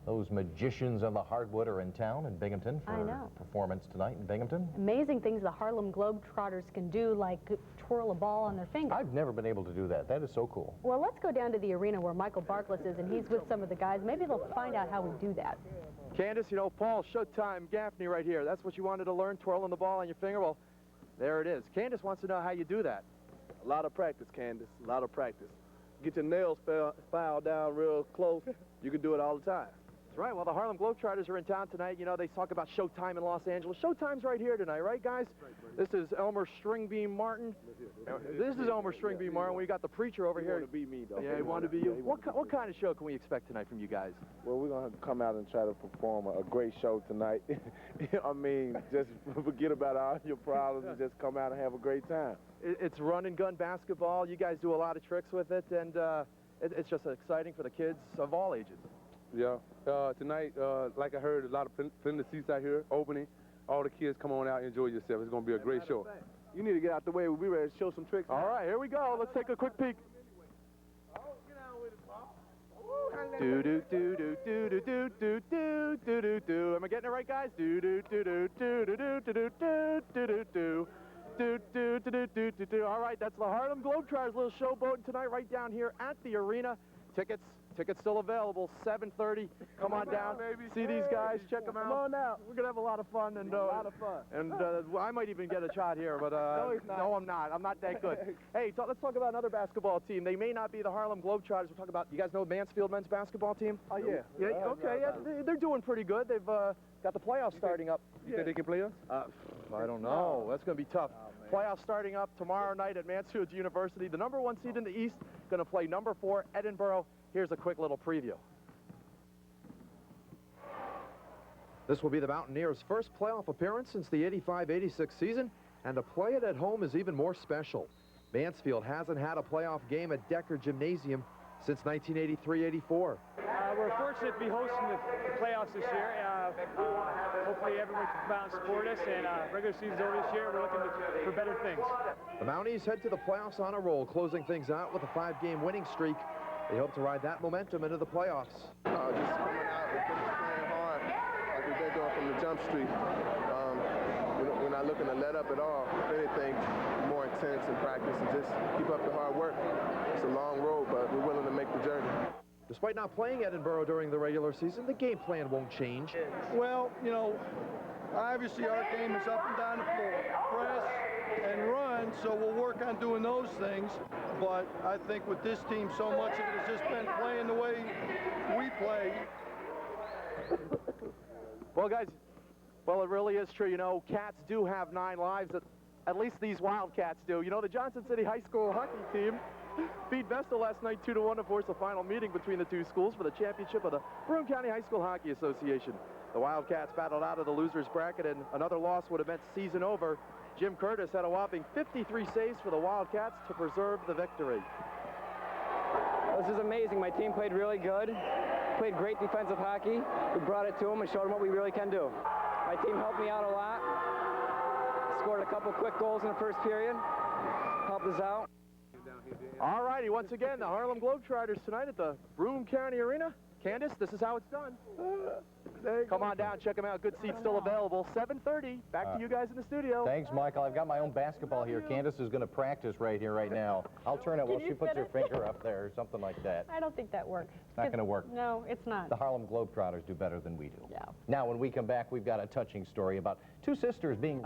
Those magicians of the hardwood are in town in Binghamton for a performance tonight in Binghamton. Amazing things the Harlem Globetrotters can do, like twirl a ball on their finger. I've never been able to do that. That is so cool. Well, let's go down to the arena where Michael Barkless is, and he's with some of the guys. Maybe they'll find out how we do that. Candace, you know, Paul, Showtime, Gaffney right here. That's what you wanted to learn, twirling the ball on your finger? Well, there it is. Candace wants to know how you do that. A lot of practice, Candace, a lot of practice. Get your nails filed down real close. You can do it all the time. That's right. Well, the Harlem Globetrotters are in town tonight. You know, they talk about Showtime in Los Angeles. Showtime's right here tonight, right, guys? This is Elmer Stringbean Martin. This is Elmer Stringbean Martin. We got the preacher over here. You want to be me, though. Yeah, you want to be you. What kind of show can we expect tonight from you guys? Well, we're going to come out and try to perform a great show tonight. I mean, just forget about all your problems and just come out and have a great time. It's run-and-gun basketball. You guys do a lot of tricks with it, and it's just exciting for the kids of all ages. Yeah. Tonight, like I heard, a lot of plenty seats out here opening. All the kids come on out and enjoy yourself. It's going to be a great show. You need to get out the way. We'll be ready to show some tricks. All right, here we go. Let's take a quick peek. Do do do do do do do do do do do do. Am I getting it right, guys? Do do do do do do do do do do do do do. Do, do, do, do, do, do, do. All right, that's the Harlem Globetrotters little showboating tonight right down here at the arena. Tickets still available, 7:30. Come on down, see these guys, check them out. Come on now. We're going to have a lot of fun. And, a lot of fun. And I might even get a shot here, but no, he's not. No, I'm not. I'm not that good. Hey, let's talk about another basketball team. They may not be the Harlem Globetrotters. We're talking about, you guys know Mansfield men's basketball team? Oh, yeah. Yeah, okay, yeah, they're doing pretty good. They've got the playoffs starting up. You think they can play us? I don't know. That's going to be tough. Playoffs starting up tomorrow night at Mansfield University. The #1 seed in the East going to play #4 Edinboro. Here's a quick little preview. This will be the Mountaineers' first playoff appearance since the 85-86 season, and to play it at home is even more special. Mansfield hasn't had a playoff game at Decker Gymnasium since 1983-84. We're fortunate to be hosting the playoffs this year. Hopefully everyone can come out and support us, and regular season's over this year. We're looking for better things. The Mounties head to the playoffs on a roll, closing things out with a 5-game winning streak. They hope to ride that momentum into the playoffs. Just coming out and playing hard like we've been doing from the jump street. We're not looking to let up at all. If anything, more intense in practice and just keep up the hard work. It's a long road, but we're willing to make the journey. Despite not playing Edinboro during the regular season, the game plan won't change. Well, you know, obviously our game is up and down the floor. Press and run, so we'll work on doing those things. But I think with this team, so much of it has just been playing the way we play. Well, guys, well, it really is true. You know, Cats do have 9 lives. At least these Wildcats do. You know, the Johnson City High School hockey team beat Vestal last night 2-1 to force the final meeting between the two schools for the championship of the Broome County High School Hockey Association. The Wildcats battled out of the losers bracket, and another loss would have meant season over. Jim Curtis had a whopping 53 saves for the Wildcats to preserve the victory. This is amazing. My team played really good, played great defensive hockey. We brought it to them and showed them what we really can do. My team helped me out a lot. Scored a couple quick goals in the first period. Helped us out. All righty, once again, the Harlem Globetrotters tonight at the Broome County Arena. Candace, this is how it's done. Come on down, check them out. Good seats still available. 7:30. Back to you guys in the studio. Thanks, Michael. I've got my own basketball here. Candace is going to practice right here, right now. I'll turn it while she puts her finger up there or something like that. I don't think that works. It's not going to work. No, it's not. The Harlem Globetrotters do better than we do. Yeah. Now, when we come back, we've got a touching story about 2 sisters being...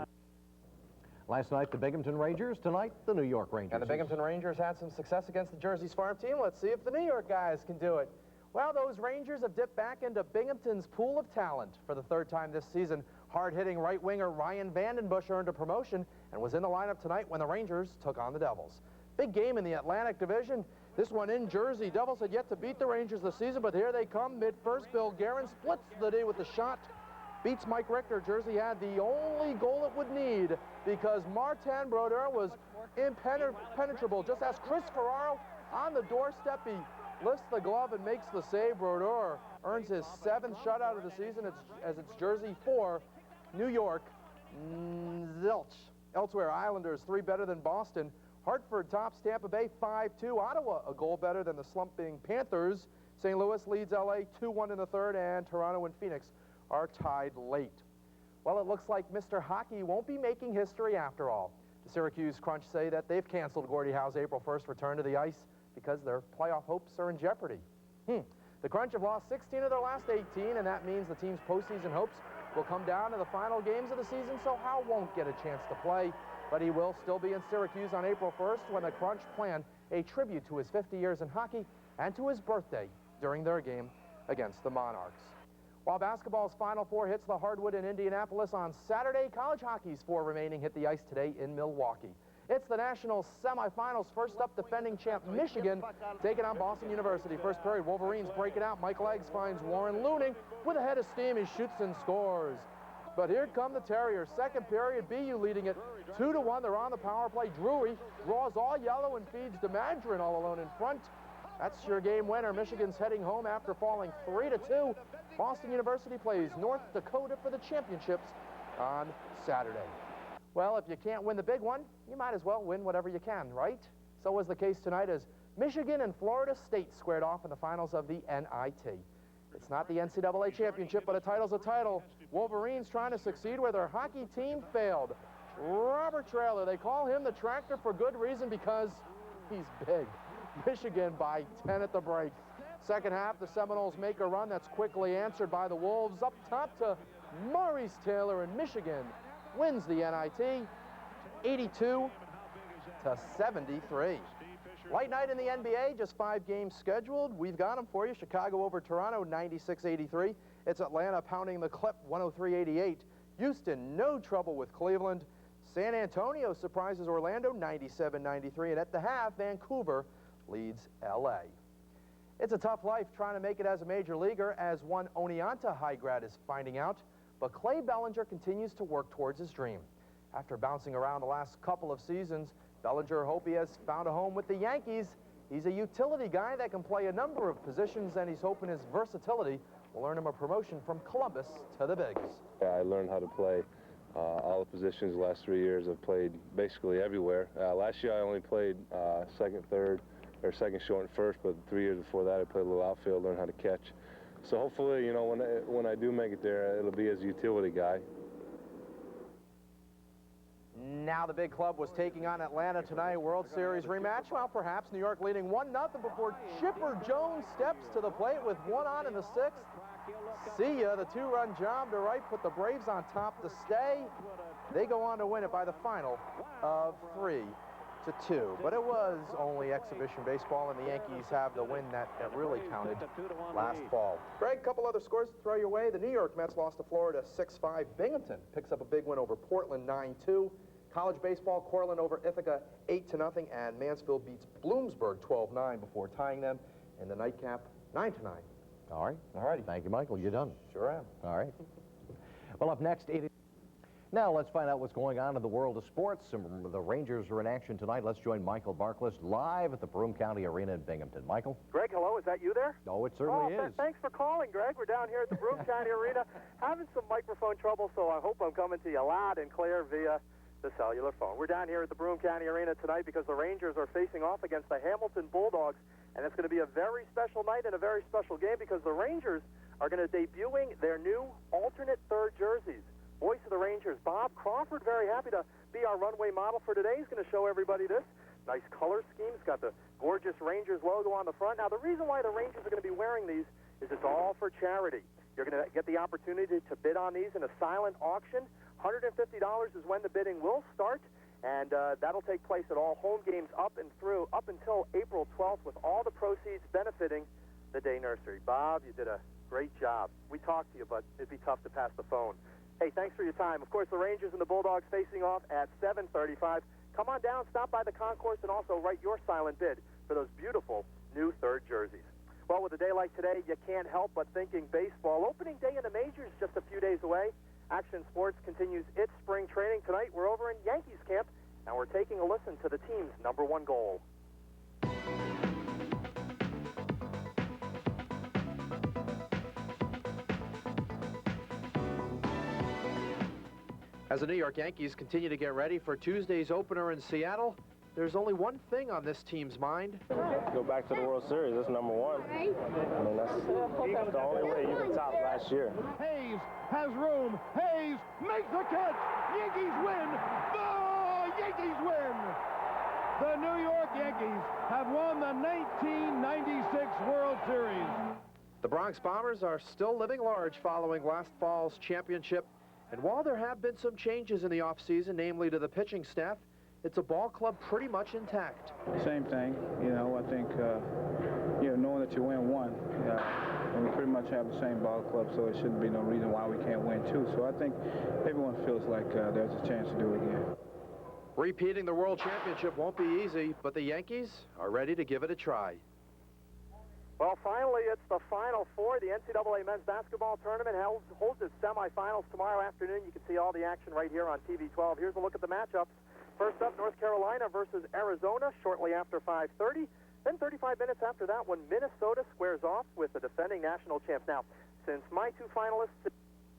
Last night, the Binghamton Rangers. Tonight, the New York Rangers. And the Binghamton Rangers had some success against the Jersey's farm team. Let's see if the New York guys can do it. Well, those Rangers have dipped back into Binghamton's pool of talent for the 3rd time this season. Hard-hitting right winger Ryan Vandenbush earned a promotion and was in the lineup tonight when the Rangers took on the Devils. Big game in the Atlantic Division. This one in Jersey. Devils had yet to beat the Rangers this season, but here they come. Mid-first, Bill Guerin splits the D with the shot. Beats Mike Richter. Jersey had the only goal it would need because Martin Brodeur was impenetrable. Just as Chris Ferraro on the doorstep, he lifts the glove and makes the save. Brodeur earns his 7th shutout of the season as it's Jersey 4, New York, zilch. Elsewhere, Islanders 3 better than Boston. Hartford tops Tampa Bay 5-2. Ottawa a goal better than the slumping Panthers. St. Louis leads LA 2-1 in the third, and Toronto and Phoenix are tied late. Well, it looks like Mr. Hockey won't be making history after all. The Syracuse Crunch say that they've canceled Gordie Howe's April 1st return to the ice because their playoff hopes are in jeopardy. The Crunch have lost 16 of their last 18, and that means the team's postseason hopes will come down to the final games of the season, so Howe won't get a chance to play, but he will still be in Syracuse on April 1st when the Crunch plan a tribute to his 50 years in hockey and to his birthday during their game against the Monarchs. While basketball's Final Four hits the hardwood in Indianapolis on Saturday, college hockey's 4 remaining hit the ice today in Milwaukee. It's the national semifinals. First up, defending champ Michigan taking on Boston University. First period, Wolverines break it out. Mike Leggs finds Warren Looning with a head of steam. He shoots and scores. But here come the Terriers. Second period, BU leading it 2-1. They're on the power play. Drury draws all yellow and feeds DeMadron all alone in front. That's your game winner. Michigan's heading home after falling 3-2. Boston University plays North Dakota for the championships on Saturday. Well, if you can't win the big one, you might as well win whatever you can, right? So was the case tonight as Michigan and Florida State squared off in the finals of the NIT. It's not the NCAA championship, but a title's a title. Wolverines trying to succeed where their hockey team failed. Robert Traylor, they call him the tractor for good reason because he's big. Michigan by 10 at the break. Second half, the Seminoles make a run that's quickly answered by the Wolves. Up top to Maurice Taylor, and Michigan wins the NIT 82-73. Light night in the NBA, just 5 games scheduled. We've got them for you. Chicago over Toronto, 96-83. It's Atlanta pounding the Clip, 103-88. Houston, no trouble with Cleveland. San Antonio surprises Orlando, 97-93. And at the half, Vancouver leads LA. It's a tough life trying to make it as a major leaguer, as one Oneonta high grad is finding out. But Clay Bellinger continues to work towards his dream. After bouncing around the last couple of seasons, Bellinger hopes he has found a home with the Yankees. He's a utility guy that can play a number of positions, and he's hoping his versatility will earn him a promotion from Columbus to the Bigs. Yeah, I learned how to play all the positions the last 3 years. I've played basically everywhere. Last year I only played second, third, or second, short, and first, but 3 years before that I played a little outfield, learned how to catch. So hopefully, you know, when I do make it there, it'll be as a utility guy. Now the big club was taking on Atlanta tonight, World Series rematch. Well, perhaps New York leading 1-0 before Chipper Jones steps to the plate with 1 on in the 6th. See ya, the 2-run job to right put the Braves on top to stay. They go on to win it by the final of 3-2. But it was only exhibition baseball, and the Yankees have the win that really counted last fall. Greg, a couple other scores to throw your way. The New York Mets lost to Florida 6-5. Binghamton picks up a big win over Portland 9-2. College baseball, Cortland over Ithaca 8-0, and Mansfield beats Bloomsburg 12-9 before tying them in the nightcap 9-9. All right. All righty. Thank you, Michael. You're done. Sure am. All right. Well, up next, now let's find out what's going on in the world of sports. The Rangers are in action tonight. Let's join Michael Barkless live at the Broome County Arena in Binghamton. Michael? Greg, hello. Is that you there? Oh, it certainly is. Thanks for calling, Greg. We're down here at the Broome County Arena having some microphone trouble, so I hope I'm coming to you loud and clear via the cellular phone. We're down here at the Broome County Arena tonight because the Rangers are facing off against the Hamilton Bulldogs, and it's going to be a very special night and a very special game because the Rangers are going to debuting their new alternate third jerseys. Voice of the Rangers, Bob Crawford, very happy to be our runway model for today. He's going to show everybody this nice color scheme. It's got the gorgeous Rangers logo on the front. Now, the reason why the Rangers are going to be wearing these is it's all for charity. You're going to get the opportunity to bid on these in a silent auction. $150 is when the bidding will start, and that'll take place at all home games up until April 12th, with all the proceeds benefiting the Day Nursery. Bob, you did a great job. We talked to you, but it'd be tough to pass the phone. Hey, thanks for your time. Of course, the Rangers and the Bulldogs facing off at 7:35. Come on down, stop by the concourse, and also write your silent bid for those beautiful new third jerseys. Well, with a day like today, you can't help but thinking baseball. Opening day in the majors just a few days away. Action Sports continues its spring training. Tonight, we're over in Yankees camp, and we're taking a listen to the team's #1 goal. As the New York Yankees continue to get ready for Tuesday's opener in Seattle, there's only one thing on this team's mind. Go back to the World Series. That's #1. I mean, That's the only way you can top last year. Hayes has room. Hayes makes the catch. Yankees win. The Yankees win. The New York Yankees have won the 1996 World Series. The Bronx Bombers are still living large following last fall's championship. And while there have been some changes in the offseason, namely to the pitching staff, it's a ball club pretty much intact. Same thing, you know, I think, knowing that you win one, and we pretty much have the same ball club, so it shouldn't be no reason why we can't win two. So I think everyone feels like there's a chance to do it again. Repeating the World Championship won't be easy, but the Yankees are ready to give it a try. Well, finally, it's the Final Four. The NCAA men's basketball tournament holds its semifinals tomorrow afternoon. You can see all the action right here on TV 12. Here's a look at the matchups. First up, North Carolina versus Arizona shortly after 5:30. Then 35 minutes after that, when Minnesota squares off with the defending national champs. Now, since my two finalists,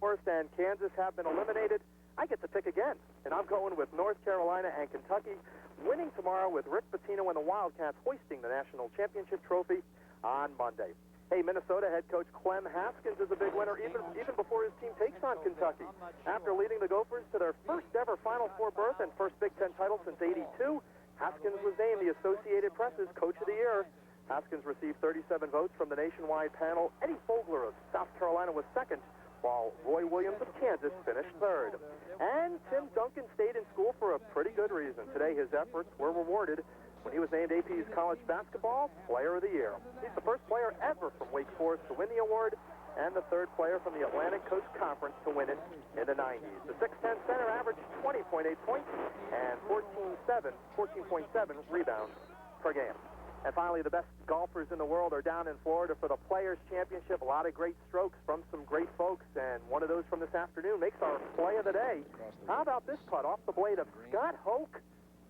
Forest and Kansas, have been eliminated, I get to pick again. And I'm going with North Carolina and Kentucky winning tomorrow, with Rick Pitino and the Wildcats hoisting the national championship trophy on Monday. Hey, Minnesota head coach Clem Haskins is a big winner even before his team takes on Kentucky. After leading the Gophers to their first ever Final Four berth and first Big Ten title since '82, Haskins was named the Associated Press's Coach of the Year. Haskins received 37 votes from the nationwide panel. Eddie Fogler of South Carolina was second, while Roy Williams of Kansas finished third. And Tim Duncan stayed in school for a pretty good reason. Today, his efforts were rewarded when he was named AP's College Basketball Player of the Year. He's the first player ever from Wake Forest to win the award, and the third player from the Atlantic Coast Conference to win it in the 90s. The 6'10" center averaged 20.8 points and 14.7 rebounds per game. And finally, the best golfers in the world are down in Florida for the Players' Championship. A lot of great strokes from some great folks, and one of those from this afternoon makes our play of the day. How about this putt off the blade of Scott Hoke?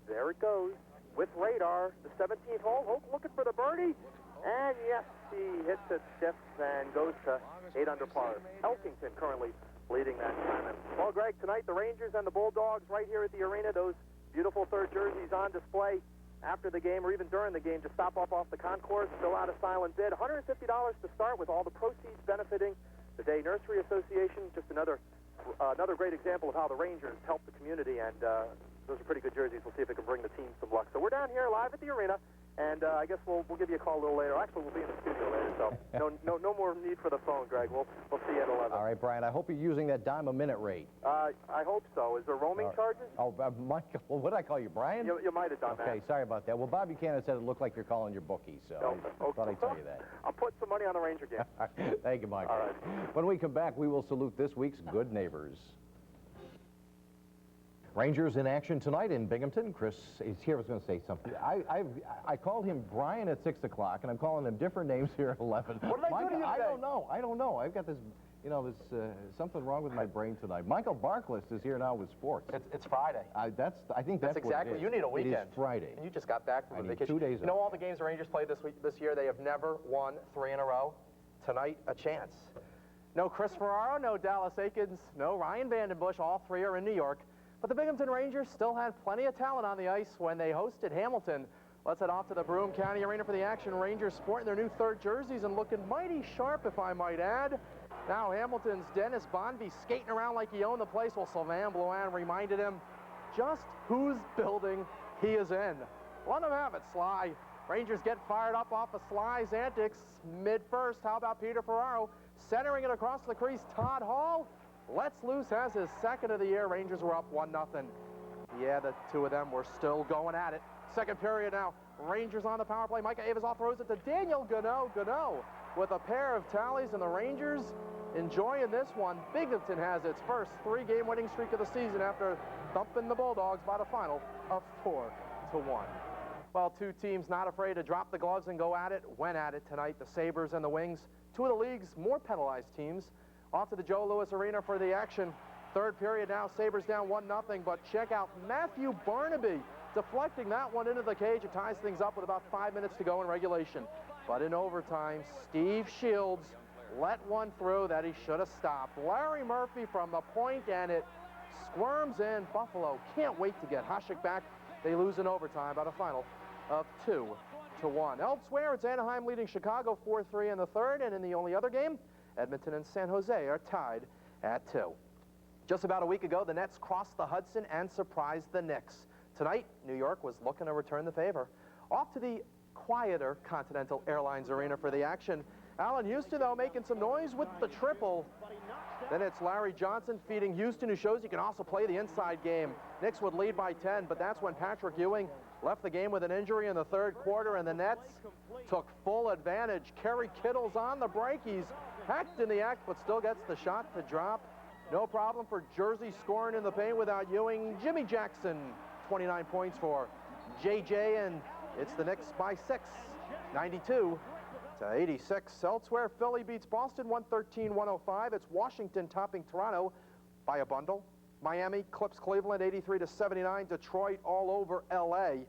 There it goes. With radar, the 17th hole. Hope looking for the birdie. And yes, he hits it stiff and goes to 8 under par. Elkington currently leading that tournament. Well, Greg, tonight the Rangers and the Bulldogs right here at the arena. Those beautiful third jerseys on display after the game or even during the game. Just stop off the concourse, fill out a silent bid. $150 to start, with all the proceeds benefiting the Day Nursery Association. Just another great example of how the Rangers help the community, and those are pretty good jerseys. We'll see if it can bring the team some luck. So we're down here live at the arena, and I guess we'll give you a call a little later. Actually, we'll be in the studio later, so no more need for the phone, Greg. We'll see you at 11. All right, Brian, I hope you're using that dime a minute rate. I hope so. Is there roaming charges? Oh, Michael, what did I call you, Brian? You might have done that. Okay, sorry about that. Well, Bob Buchanan said it looked like you're calling your bookie, so I thought I'd tell you that. I'll put some money on the Ranger game. Thank you, Michael. All right. When we come back, we will salute this week's good neighbors. Rangers in action tonight in Binghamton. Chris is here. I was going to say something. I called him Brian at 6 o'clock, and I'm calling him different names here at 11. What did I do to you today? I don't know. I've got this, something wrong with my brain tonight. Michael Barkless is here now with sports. It's Friday. I think that's exactly. what it is. You need a weekend. It is Friday. And you just got back from I need vacation. 2 days You know all the games the Rangers played this year, they have never won 3 in a row. Tonight, a chance. No Chris Ferraro, no Dallas Aikens, no Ryan Vandenbush. All 3 are in New York. But the Binghamton Rangers still had plenty of talent on the ice when they hosted Hamilton. Let's head off to the Broome County Arena for the action. Rangers sporting their new third jerseys and looking mighty sharp, if I might add. Now Hamilton's Dennis Bonvie skating around like he owned the place, while Sylvain Blouin reminded him just whose building he is in. Let them have it, Sly. Rangers get fired up off of Sly's antics mid-first. How about Peter Ferraro centering it across the crease? Todd Hall lets loose, has his second of the year. Rangers were up 1-0. Yeah, the two of them were still going at it. Second period now. Rangers on the power play. Micah Avazov throws it to Daniel Gano. Gano with a pair of tallies, and the Rangers enjoying this one. Binghamton has its first 3-game winning streak of the season after thumping the Bulldogs by the final of 4-1. Well, two teams not afraid to drop the gloves and go at it. Went at it tonight. The Sabres and the Wings, two of the league's more penalized teams. Off to the Joe Louis Arena for the action. Third period now, Sabres down 1-0, but check out Matthew Barnaby deflecting that one into the cage. It ties things up with about 5 minutes to go in regulation. But in overtime, Steve Shields let one through that he should have stopped. Larry Murphy from the point, and it squirms in. Buffalo can't wait to get Hasek back. They lose in overtime by the final of 2-1. 4-1. Elsewhere, it's Anaheim leading Chicago 4-3 in the third, and in the only other game, Edmonton and San Jose are tied at 2. Just about a week ago, the Nets crossed the Hudson and surprised the Knicks. Tonight, New York was looking to return the favor. Off to the quieter Continental Airlines Arena for the action. Allen Houston, though, making some noise with the triple. Then it's Larry Johnson feeding Houston, who shows he can also play the inside game. Knicks would lead by 10, but that's when Patrick Ewing left the game with an injury in the third quarter, and the Nets took full advantage. Kerry Kittle's on the break. He's hacked in the act, but still gets the shot to drop. No problem for Jersey scoring in the paint without Ewing. Jimmy Jackson, 29 points for JJ, and it's the Knicks by 6, 92-86. Elsewhere, Philly beats Boston 113-105. It's Washington topping Toronto by a bundle. Miami clips Cleveland 83-79. Detroit all over LA.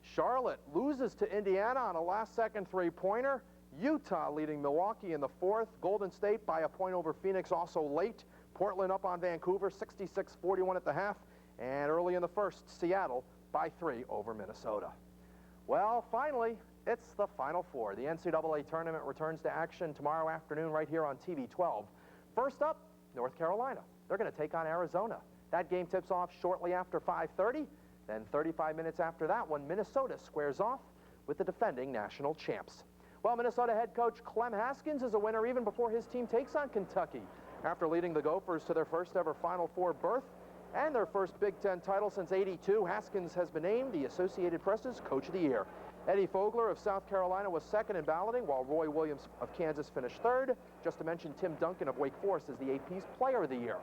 Charlotte loses to Indiana on a last-second three-pointer. Utah leading Milwaukee in the fourth. Golden State by a point over Phoenix also late. Portland up on Vancouver 66-41 at the half. And early in the first, Seattle by 3 over Minnesota. Well, finally, it's the Final Four. The NCAA tournament returns to action tomorrow afternoon right here on TV 12. First up, North Carolina. They're going to take on Arizona. That game tips off shortly after 5:30. Then 35 minutes after that one, Minnesota squares off with the defending national champs. Well, Minnesota head coach Clem Haskins is a winner even before his team takes on Kentucky. After leading the Gophers to their first ever Final Four berth and their first Big Ten title since '82, Haskins has been named the Associated Press's Coach of the Year. Eddie Fogler of South Carolina was second in balloting, while Roy Williams of Kansas finished third. Just to mention, Tim Duncan of Wake Forest is the AP's Player of the Year.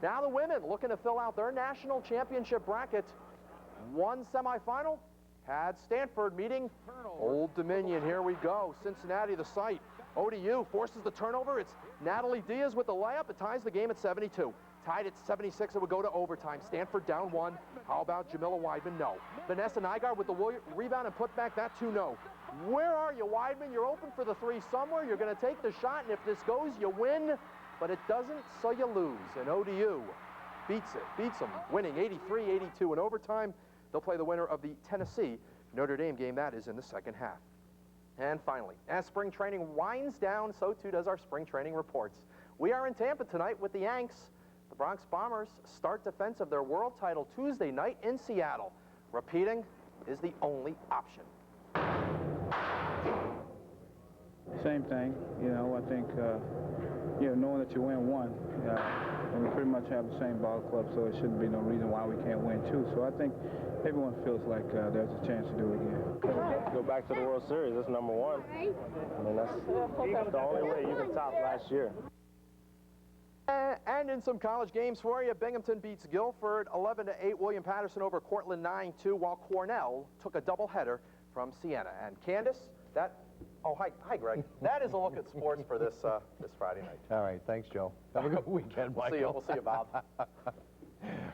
Now the women looking to fill out their national championship bracket. One semifinal had Stanford meeting Old Dominion. Here we go. Cincinnati, the site. ODU forces the turnover. It's Natalie Diaz with the layup. It ties the game at 72. Tied at 76, it would go to overtime. Stanford down 1. How about Jamila Weidman? No. Vanessa Nygaard with the rebound and put back. That 2, no. Where are you, Weidman? You're open for the 3 somewhere. You're going to take the shot, and if this goes, you win. But it doesn't, so you lose. And ODU beats them, winning 83-82 in overtime. They'll play the winner of the Tennessee-Notre Dame game. That is in the second half. And finally, as spring training winds down, so too does our spring training reports. We are in Tampa tonight with the Yanks. The Bronx Bombers start defense of their world title Tuesday night in Seattle. Repeating is the only option. Same thing, I think, knowing that you win 1, and we pretty much have the same ball club, so it shouldn't be no reason why we can't win 2. So I think everyone feels like there's a chance to do it again. Go back to the World Series, that's number 1. I mean, that's the only way you can top last year. And in some college games for you, Binghamton beats Guilford 11-8. William Patterson over Cortland 9-2, while Cornell took a doubleheader from Siena. And Candace, hi, Greg. That is a look at sports for this Friday night. All right, thanks, Joe. Have a good weekend, Michael. We'll see you, Bob.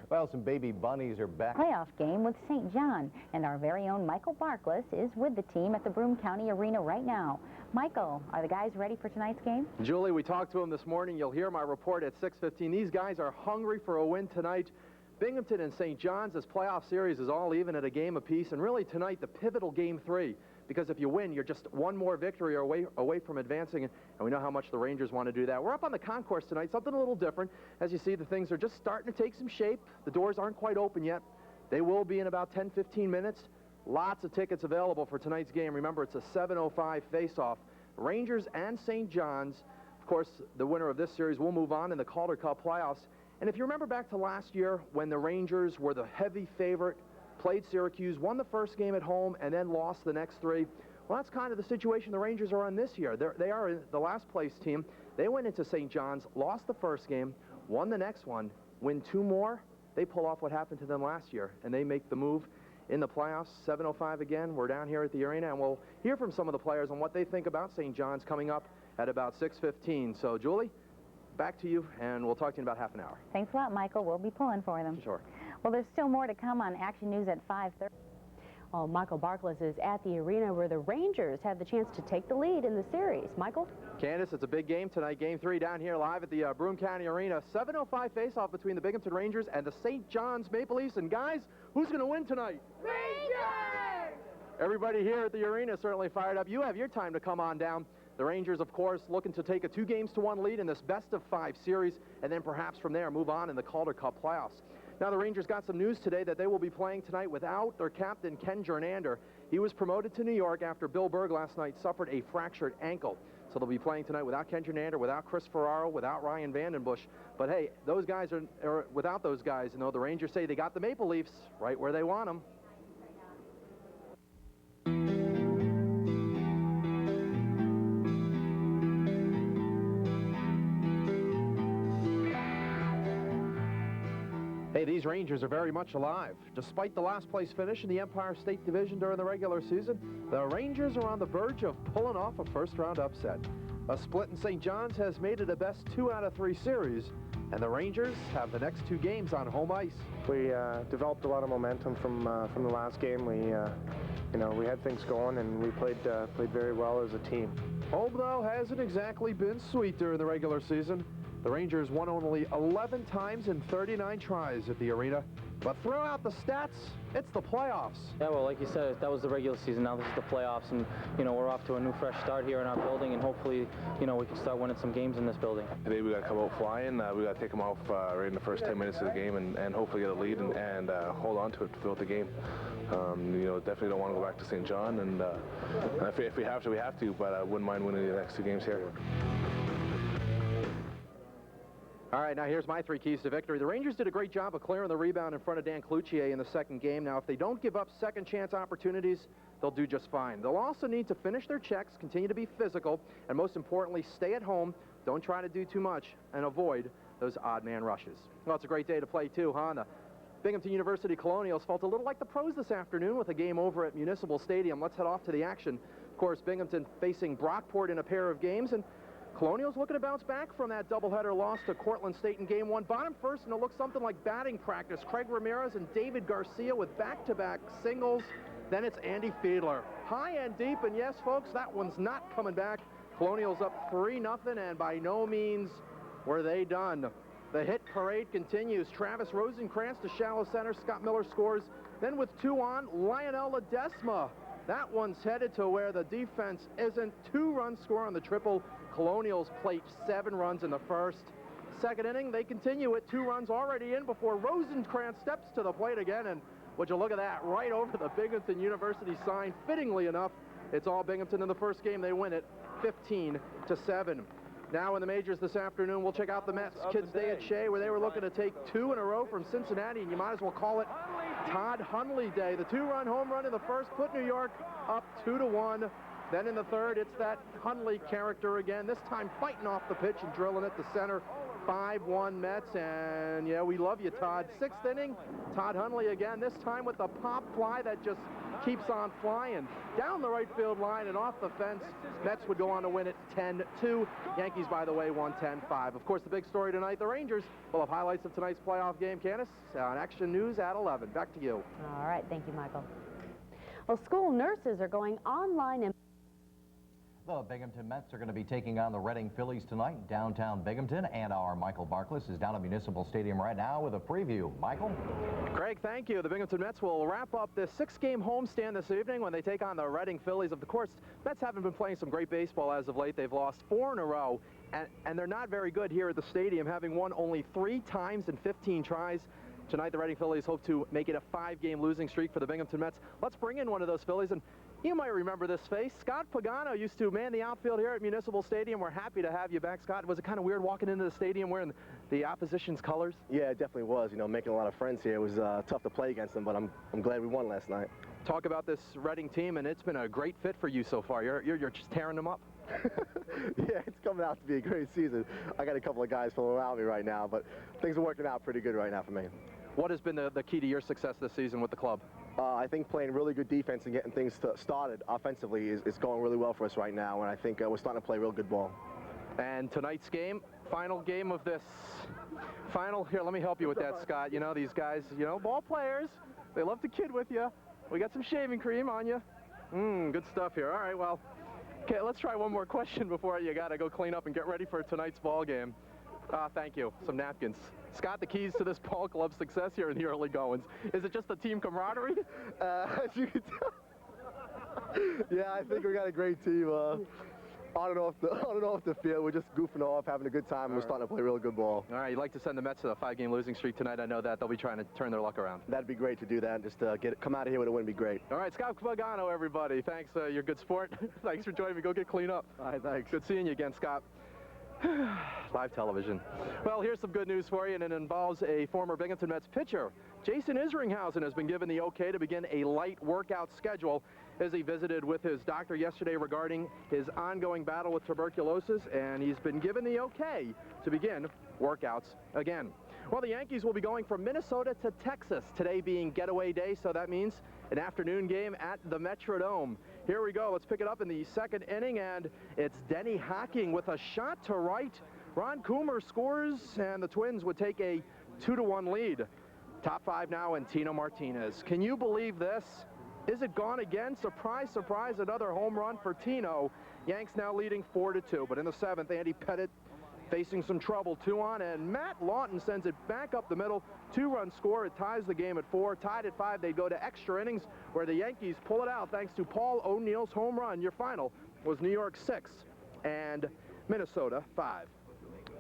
Well, some baby bunnies are back. Playoff game with St. John, and our very own Michael Barkless is with the team at the Broome County Arena right now. Michael, are the guys ready for tonight's game? Julie, we talked to them this morning. You'll hear my report at 6:15. These guys are hungry for a win tonight. Binghamton and St. John's, this playoff series is all even at a game apiece, and really tonight the pivotal game 3. Because if you win, you're just one more victory away from advancing, and we know how much the Rangers want to do that. We're up on the concourse tonight, something a little different. As you see, the things are just starting to take some shape. The doors aren't quite open yet. They will be in about 10-15 minutes. Lots of tickets available for tonight's game. Remember, it's a 7:05 face-off. Rangers and St. John's. Of course, the winner of this series will move on in the Calder Cup playoffs. And if you remember back to last year when the Rangers were the heavy favorite, played Syracuse, won the first game at home, and then lost the next 3. Well, that's kind of the situation the Rangers are on this year. They are the last place team. They went into St. John's, lost the first game, won the next one, win 2 more. They pull off what happened to them last year, and they make the move in the playoffs. 7:05 again. We're down here at the arena, and we'll hear from some of the players on what they think about St. John's coming up at about 6:15. So, Julie, back to you, and we'll talk to you in about half an hour. Thanks a lot, Michael. We'll be pulling for them. Sure. Well, there's still more to come on Action News at 5:30. Well, Michael Barkless is at the arena where the Rangers have the chance to take the lead in the series. Michael? Candace, it's a big game tonight, game 3 down here live at the Broome County Arena. 7:05 face-off between the Binghamton Rangers and the St. John's Maple Leafs. And guys, who's going to win tonight? Rangers! Everybody here at the arena certainly fired up. You have your time to come on down. The Rangers, of course, looking to take a 2-games-to-1 lead in this best-of-5 series, and then perhaps from there move on in the Calder Cup playoffs. Now, the Rangers got some news today that they will be playing tonight without their captain, Ken Jernander. He was promoted to New York after Bill Berg last night suffered a fractured ankle. So they'll be playing tonight without Ken Jernander, without Chris Ferraro, without Ryan Vandenbush. But hey, those guys are without those guys, you know, the Rangers say they got the Maple Leafs right where they want them. Hey, these Rangers are very much alive. Despite the last place finish in the Empire State Division during the regular season, the Rangers are on the verge of pulling off a first-round upset. A split in St. John's has made it a best 2 out of 3 series, and the Rangers have the next 2 games on home ice. We developed a lot of momentum from the last game. We had things going, and we played very well as a team. Home, though, hasn't exactly been sweet during the regular season. The Rangers won only 11 times in 39 tries at the arena. But throw out the stats, it's the playoffs. Yeah, well, like you said, that was the regular season. Now this is the playoffs, and, you know, we're off to a new fresh start here in our building, and hopefully, you know, we can start winning some games in this building. Today we got to come out flying. We got to take them off right in the first 10 minutes of the game and hopefully get a lead and hold on to it throughout the game. You know, definitely don't want to go back to St. John, and if we have to, we have to, but I wouldn't mind winning the next 2 games here. All right, now here's my 3 keys to victory. The Rangers did a great job of clearing the rebound in front of Dan Cloutier in the second game. Now, if they don't give up second-chance opportunities, they'll do just fine. They'll also need to finish their checks, continue to be physical, and most importantly, stay at home. Don't try to do too much and avoid those odd-man rushes. Well, it's a great day to play, too, huh? The Binghamton University Colonials felt a little like the pros this afternoon with a game over at Municipal Stadium. Let's head off to the action. Of course, Binghamton facing Brockport in a pair of games, and Colonials looking to bounce back from that doubleheader loss to Cortland State in Game 1. Bottom first, and it looks something like batting practice. Craig Ramirez and David Garcia with back-to-back singles. Then it's Andy Fiedler. High and deep, and yes, folks, that one's not coming back. Colonials up 3-0, and by no means were they done. The hit parade continues. Travis Rosenkrantz to shallow center. Scott Miller scores. Then with 2 on, Lionel Ledesma. That one's headed to where the defense isn't. 2-run score on the triple. Colonials plate 7 runs in the first. Second inning, they continue it. 2 runs already in before Rosenkrantz steps to the plate again. And would you look at that, right over the Binghamton University sign. Fittingly enough, it's all Binghamton in the first game. They win it 15-7. Now in the majors this afternoon, we'll check out the Mets Kids Day at Shea, where they were looking to take 2 in a row from Cincinnati, and you might as well call it Todd Hundley Day. The 2-run home run in the first put New York up 2-1. Then in the third, it's that Hundley character again, this time fighting off the pitch and drilling it to center. 5-1 Mets, and yeah, we love you, Todd. 6th inning, Todd Hundley again, this time with the pop fly that just keeps on flying. Down the right field line and off the fence. Mets would go on to win it 10-2. Yankees, by the way, won 10-5. Of course, the big story tonight, the Rangers will have highlights of tonight's playoff game. Candace, on Action News at 11. Back to you. All right, thank you, Michael. Well, school nurses are going online and The Binghamton Mets are going to be taking on the Reading Phillies tonight in downtown Binghamton, and our Michael Barkless is down at Municipal Stadium right now with a preview. Michael? Craig, thank you. The Binghamton Mets will wrap up this 6-game homestand this evening when they take on the Reading Phillies. Of course, Mets haven't been playing some great baseball as of late. They've lost 4 in a row, and they're not very good here at the stadium, having won only 3 times in 15 tries. Tonight, the Reading Phillies hope to make it a 5-game losing streak for the Binghamton Mets. Let's bring in one of those Phillies, and you might remember this face. Scott Pagano used to man the outfield here at Municipal Stadium. We're happy to have you back, Scott. Was it kind of weird walking into the stadium wearing the opposition's colors? Yeah, it definitely was. You know, making a lot of friends here. It was tough to play against them, but I'm glad we won last night. Talk about this Reading team, and it's been a great fit for you so far. You're just tearing them up. Yeah, it's coming out to be a great season. I got a couple of guys filling around me right now, but things are working out pretty good right now for me. What has been the key to your success this season with the club? I think playing really good defense and getting things started offensively is going really well for us right now, and I think we're starting to play real good ball. And tonight's game, final game of this here, let me help you with that, Scott. You know, these guys, you know, ball players, they love to kid with you. We got some shaving cream on you. Good stuff here. All right, well, okay, let's try one more question before you got to go clean up and get ready for tonight's ball game. Thank you. Some napkins. Scott, the keys to this ball club's success here in the early goings. Is it just the team camaraderie? As you can tell. Yeah, I think we got a great team. On and off the field, we're just goofing off, having a good time, and we're starting to play real good ball. All right, you'd like to send the Mets to a 5-game losing streak tonight. I know that. They'll be trying to turn their luck around. That'd be great to do that. Just come out of here with a win would be great. All right, Scott Pagano, everybody. Thanks. You're a good sport. Thanks for joining me. Go get cleaned up. All right, thanks. Good seeing you again, Scott. Live television. Well, here's some good news for you, and it involves a former Binghamton Mets pitcher. Jason Isringhausen has been given the okay to begin a light workout schedule as he visited with his doctor yesterday regarding his ongoing battle with tuberculosis, and he's been given the okay to begin workouts again. Well, the Yankees will be going from Minnesota to Texas, today being getaway day, so that means an afternoon game at the Metrodome. Here we go. Let's pick it up in the second inning, and it's Denny Hocking with a shot to right. Ron Coomer scores, and the Twins would take a 2-1 lead. Top 5 now, and Tino Martinez. Can you believe this? Is it gone again? Surprise, surprise, another home run for Tino. Yanks now leading 4-2, but in the 7th, Andy Pettit facing some trouble, 2 on, and Matt Lawton sends it back up the middle. 2-run score. It ties the game at 4. Tied at 5. They go to extra innings where the Yankees pull it out thanks to Paul O'Neill's home run. Your final was New York 6 and Minnesota 5.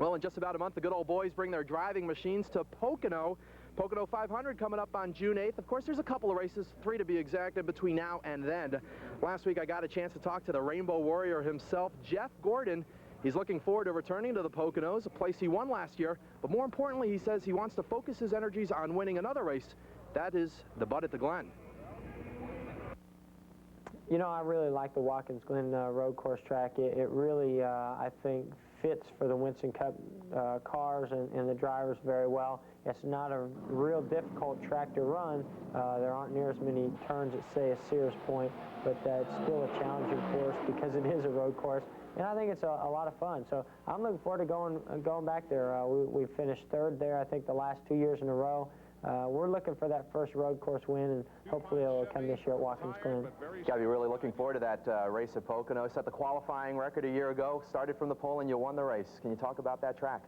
Well, in just about a month, the good old boys bring their driving machines to Pocono. Pocono 500 coming up on June 8th. Of course, there's a couple of races, 3 to be exact, in between now and then. Last week, I got a chance to talk to the Rainbow Warrior himself, Jeff Gordon. He's looking forward to returning to the Poconos, a place he won last year. But more importantly, he says he wants to focus his energies on winning another race. That is the Bud at the Glen. You know, I really like the Watkins Glen road course track. It really, I think, fits for the Winston Cup cars and the drivers very well. It's not a real difficult track to run. There aren't near as many turns at, say, a Sears Point, but it's still a challenging course because it is a road course. And I think it's a lot of fun. So I'm looking forward to going back there. We finished 3rd there, I think, the last 2 years in a row. We're looking for that first road course win, and hopefully it'll come this year at Watkins Glen. Got to be really looking forward to that race at Pocono. Set the qualifying record a year ago, started from the pole, and you won the race. Can you talk about that track?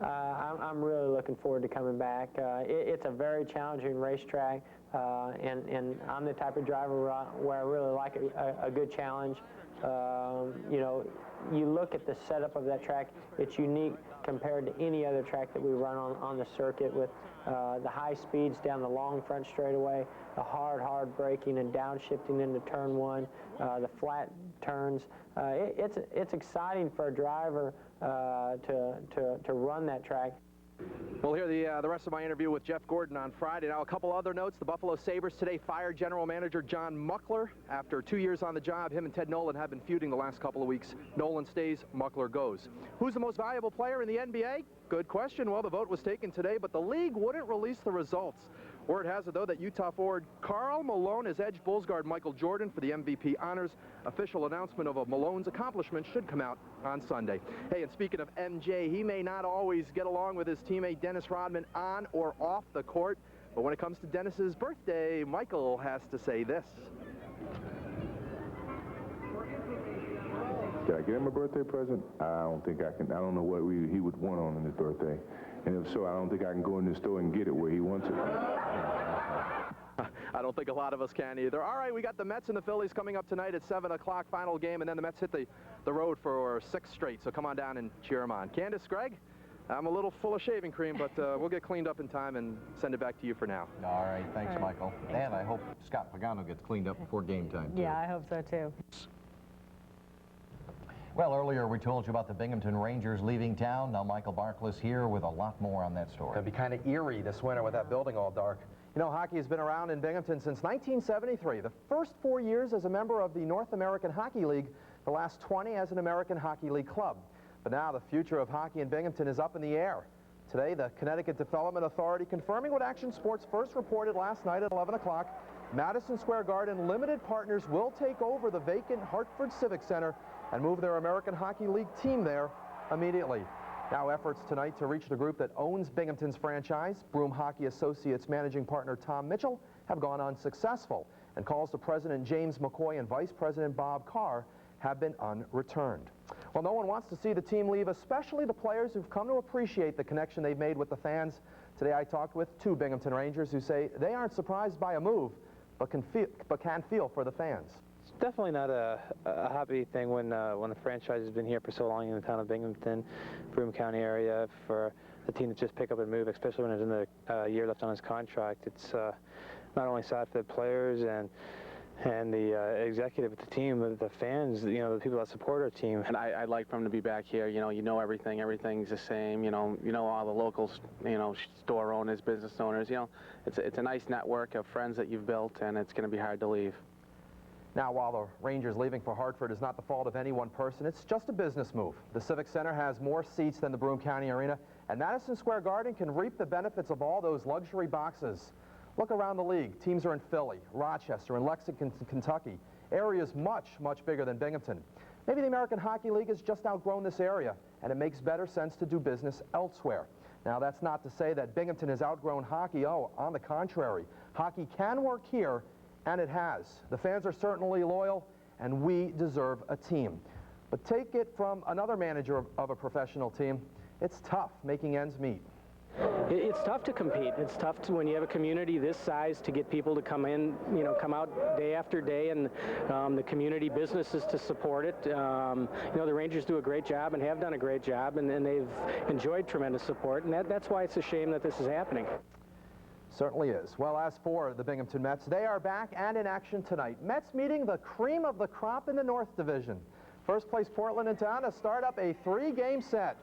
I'm really looking forward to coming back. It's a very challenging racetrack, and I'm the type of driver where I really like a good challenge. You know, you look at the setup of that track, it's unique compared to any other track that we run on the circuit, with the high speeds down the long front straightaway, the hard braking and downshifting into turn 1, the flat turns. It's exciting for a driver to run that track. We'll hear the rest of my interview with Jeff Gordon on Friday. Now, a couple other notes. The Buffalo Sabres today fired general manager John Muckler. After 2 years on the job, him and Ted Nolan have been feuding the last couple of weeks. Nolan stays, Muckler goes. Who's the most valuable player in the NBA? Good question. Well, the vote was taken today, but the league wouldn't release the results. Word has it, though, that Utah forward Karl Malone has edged Bulls guard Michael Jordan for the MVP honors. Official announcement of Malone's accomplishment should come out on Sunday. Hey, and speaking of MJ, he may not always get along with his teammate Dennis Rodman on or off the court, but when it comes to Dennis's birthday, Michael has to say this. Can I get him a birthday present? I don't think I can. I don't know what he would want on his birthday. And if so, I don't think I can go in the store and get it where he wants it. I don't think a lot of us can either. All right, we got the Mets and the Phillies coming up tonight at 7 o'clock, final game, and then the Mets hit the road for 6 straight. So come on down and cheer them on. Candace, Greg, I'm a little full of shaving cream, but we'll get cleaned up in time and send it back to you for now. All right, thanks, Michael. And I hope Scott Pagano gets cleaned up before game time, too. Yeah, I hope so, too. Well, earlier we told you about the Binghamton Rangers leaving town. Now Michael Barkless here with a lot more on that story. It'll be kind of eerie this winter with that building all dark. You know, hockey has been around in Binghamton since 1973. The first 4 years as a member of the North American Hockey League, the last 20 as an American Hockey League club. But now the future of hockey in Binghamton is up in the air. Today, the Connecticut Development Authority confirming what Action Sports first reported last night at 11 o'clock. Madison Square Garden Limited Partners will take over the vacant Hartford Civic Center and move their American Hockey League team there immediately. Now efforts tonight to reach the group that owns Binghamton's franchise, Broome Hockey Associates managing partner Tom Mitchell, have gone unsuccessful, and calls to President James McCoy and Vice President Bob Carr have been unreturned. Well, no one wants to see the team leave, especially the players who've come to appreciate the connection they've made with the fans. Today I talked with 2 Binghamton Rangers who say they aren't surprised by a move, but can feel for the fans. definitely not a happy thing when a franchise has been here for so long in the town of Binghamton, Broome County area, for the team to just pick up and move, especially when it's in the year left on his contract. It's not only sad for the players and the executive of the team, but the fans, you know, the people that support our team. And I'd like for him to be back here. You know everything's the same. You know all the locals, store owners, business owners. It's a nice network of friends that you've built, and it's going to be hard to leave. Now, while the Rangers leaving for Hartford is not the fault of any one person, it's just a business move. The Civic Center has more seats than the Broome County Arena, and Madison Square Garden can reap the benefits of all those luxury boxes. Look around the league. Teams are in Philly, Rochester, and Lexington, Kentucky. Areas much, much bigger than Binghamton. Maybe the American Hockey League has just outgrown this area, and it makes better sense to do business elsewhere. Now, that's not to say that Binghamton has outgrown hockey. Oh, on the contrary. Hockey can work here, and it has. The fans are certainly loyal, and we deserve a team. But take it from another manager of a professional team, it's tough making ends meet. It's tough to compete. It's tough when you have a community this size to get people to come in, come out day after day, and the community businesses to support it. The Rangers do a great job and have done a great job, and they've enjoyed tremendous support, and that's why it's a shame that this is happening. Certainly is. Well, as for the Binghamton Mets, they are back and in action tonight. Mets meeting the cream of the crop in the North Division. First place Portland in town to start up a 3-game set.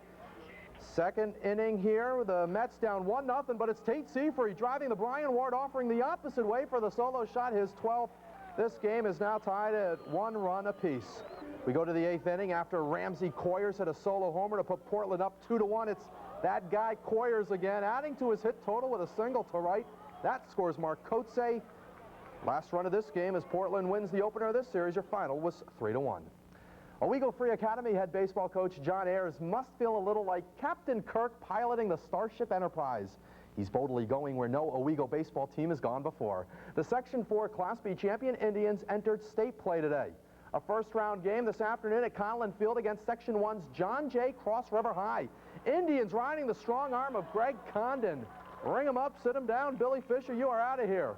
Second inning here, the Mets down 1-0, but it's Tate Seafree driving the Brian Ward, offering the opposite way for the solo shot, his 12th. This game is now tied at 1 run apiece. We go to the 8th inning after Ramsey Coyers hit a solo homer to put Portland up 2-1. It's that guy Coyers again, adding to his hit total with a single to right. That scores Mark Coetzee. Last run of this game as Portland wins the opener of this series. Your final was 3-1. Owego Free Academy head baseball coach John Ayers must feel a little like Captain Kirk piloting the Starship Enterprise. He's boldly going where no Owego baseball team has gone before. The Section 4 Class B champion Indians entered state play today. A first-round game this afternoon at Conlin Field against Section 1's John Jay Cross River High. Indians riding the strong arm of Greg Condon. Ring him up, sit him down. Billy Fisher, you are out of here.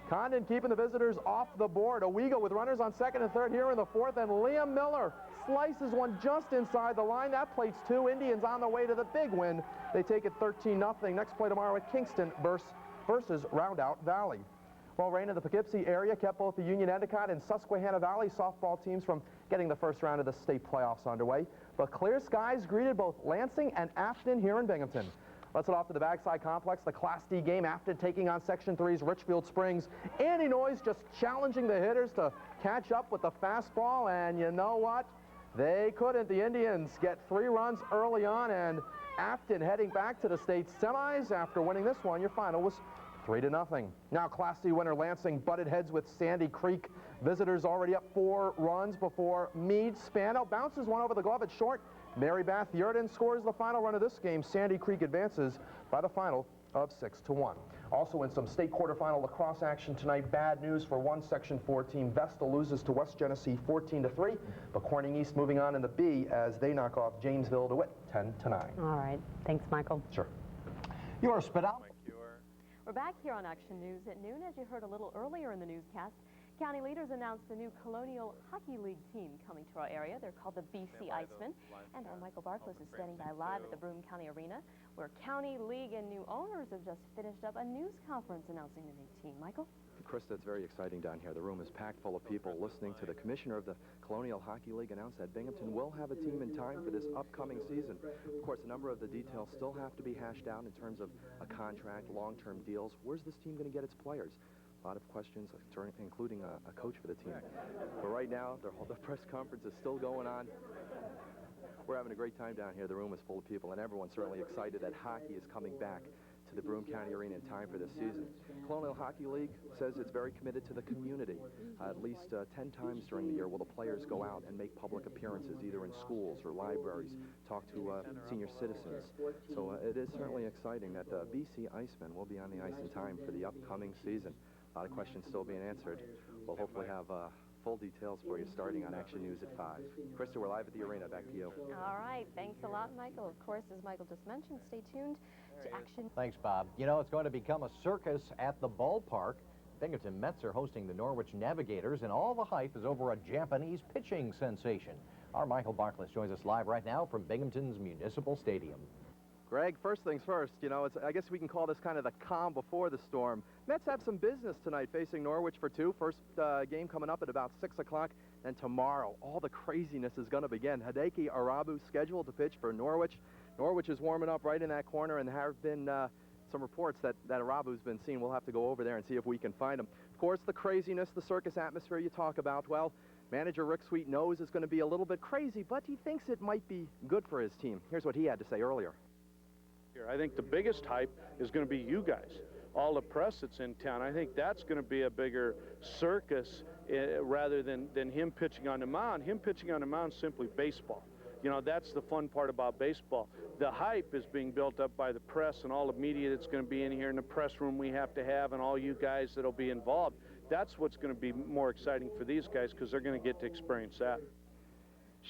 Condon keeping the visitors off the board. Owego with runners on second and third here in the 4th, and Liam Miller slices one just inside the line. That plates 2. Indians on the way to the big win. They take it 13-0. Next play tomorrow at Kingston versus Roundout Valley. Well, rain in the Poughkeepsie area kept both the Union Endicott and Susquehanna Valley softball teams from getting the first round of the state playoffs underway. But clear skies greeted both Lansing and Afton here in Binghamton. Let's head off to the Bagside Complex, the Class D game. Afton taking on Section 3's Richfield Springs. Andy Noyes just challenging the hitters to catch up with the fastball, and you know what? They couldn't. The Indians get 3 runs early on, and Afton heading back to the state semis after winning this one. Your final was 3-0. Now Class C winner Lansing butted heads with Sandy Creek. Visitors already up 4 runs before Meade. Spano bounces one over the glove at short. Mary Beth Yurden scores the final run of this game. Sandy Creek advances by the final of 6-1. Also in some state quarterfinal lacrosse action tonight, bad news for one Section 4 team. Vestal loses to West Genesee 14-3, but Corning East moving on in the B as they knock off Janesville DeWitt 10-9. All right. Thanks, Michael. Sure. You are spit out. We're back here on Action News at noon. As you heard a little earlier in the newscast, county leaders announced a new Colonial Hockey League team coming to our area. They're called the BC Icemen. And our Michael Barkles is standing by live at the Broome County Arena, where county league and new owners have just finished up a news conference announcing the new team. Michael? Krista, it's very exciting down here. The room is packed full of people listening to the commissioner of the Colonial Hockey League announce that Binghamton will have a team in time for this upcoming season. Of course, a number of the details still have to be hashed out in terms of a contract, long-term deals. Where's this team going to get its players? A lot of questions, including a coach for the team. But right now, the press conference is still going on. We're having a great time down here. The room is full of people, and everyone's certainly excited that hockey is coming back to the Broome County Arena in time for this season. Colonial Hockey League says it's very committed to the community. At least 10 times during the year will the players go out and make public appearances, either in schools or libraries, talk to senior citizens. So it is certainly exciting that the BC Icemen will be on the ice in time for the upcoming season. A lot of questions still being answered. We'll hopefully have full details for you starting on Action News at 5. Krista, we're live at the arena. Back to you. All right. Thanks a lot, Michael. Of course, as Michael just mentioned, stay tuned to Action. Thanks, Bob. You know, it's going to become a circus at the ballpark. Binghamton Mets are hosting the Norwich Navigators, and all the hype is over a Japanese pitching sensation. Our Michael Barkless joins us live right now from Binghamton's Municipal Stadium. Greg, first things first, you know, I guess we can call this kind of the calm before the storm. Mets have some business tonight facing Norwich for 2. First game coming up at about 6 o'clock. And tomorrow, all the craziness is going to begin. Hideki Arabu scheduled to pitch for Norwich. Norwich is warming up right in that corner, and there have been some reports that Arabu's been seen. We'll have to go over there and see if we can find him. Of course, the craziness, the circus atmosphere you talk about, well, manager Rick Sweet knows it's going to be a little bit crazy, but he thinks it might be good for his team. Here's what he had to say earlier. I think the biggest hype is going to be you guys, all the press that's in town. I think that's going to be a bigger circus rather than him pitching on the mound. Him pitching on the mound is simply baseball. You know, that's the fun part about baseball. The hype is being built up by the press and all the media that's going to be in here in the press room we have to have, and all you guys that'll be involved. That's what's going to be more exciting for these guys, because they're going to get to experience that.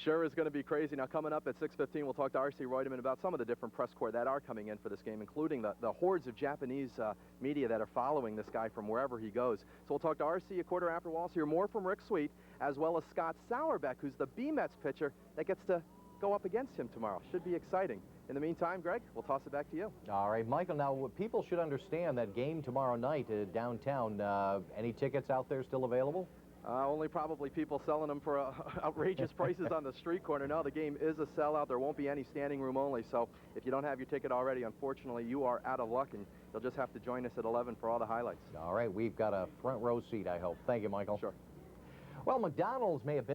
Sure is going to be crazy. Now, coming up at 6:15, we'll talk to R.C. Reutemann about some of the different press corps that are coming in for this game, including the hordes of Japanese media that are following this guy from wherever he goes. So we'll talk to R.C. a quarter after. We'll also hear more from Rick Sweet, as well as Scott Sauerbeck, who's the B-Mets pitcher that gets to go up against him tomorrow. Should be exciting. In the meantime, Greg, we'll toss it back to you. All right, Michael, now people should understand that game tomorrow night downtown. Any tickets out there still available? Only probably people selling them for outrageous prices on the street corner. No, the game is a sellout. There won't be any standing room only. So if you don't have your ticket already, unfortunately, you are out of luck, and you'll just have to join us at 11 for all the highlights. All right, we've got a front row seat, I hope. Thank you, Michael. Sure. Well, McDonald's may have been...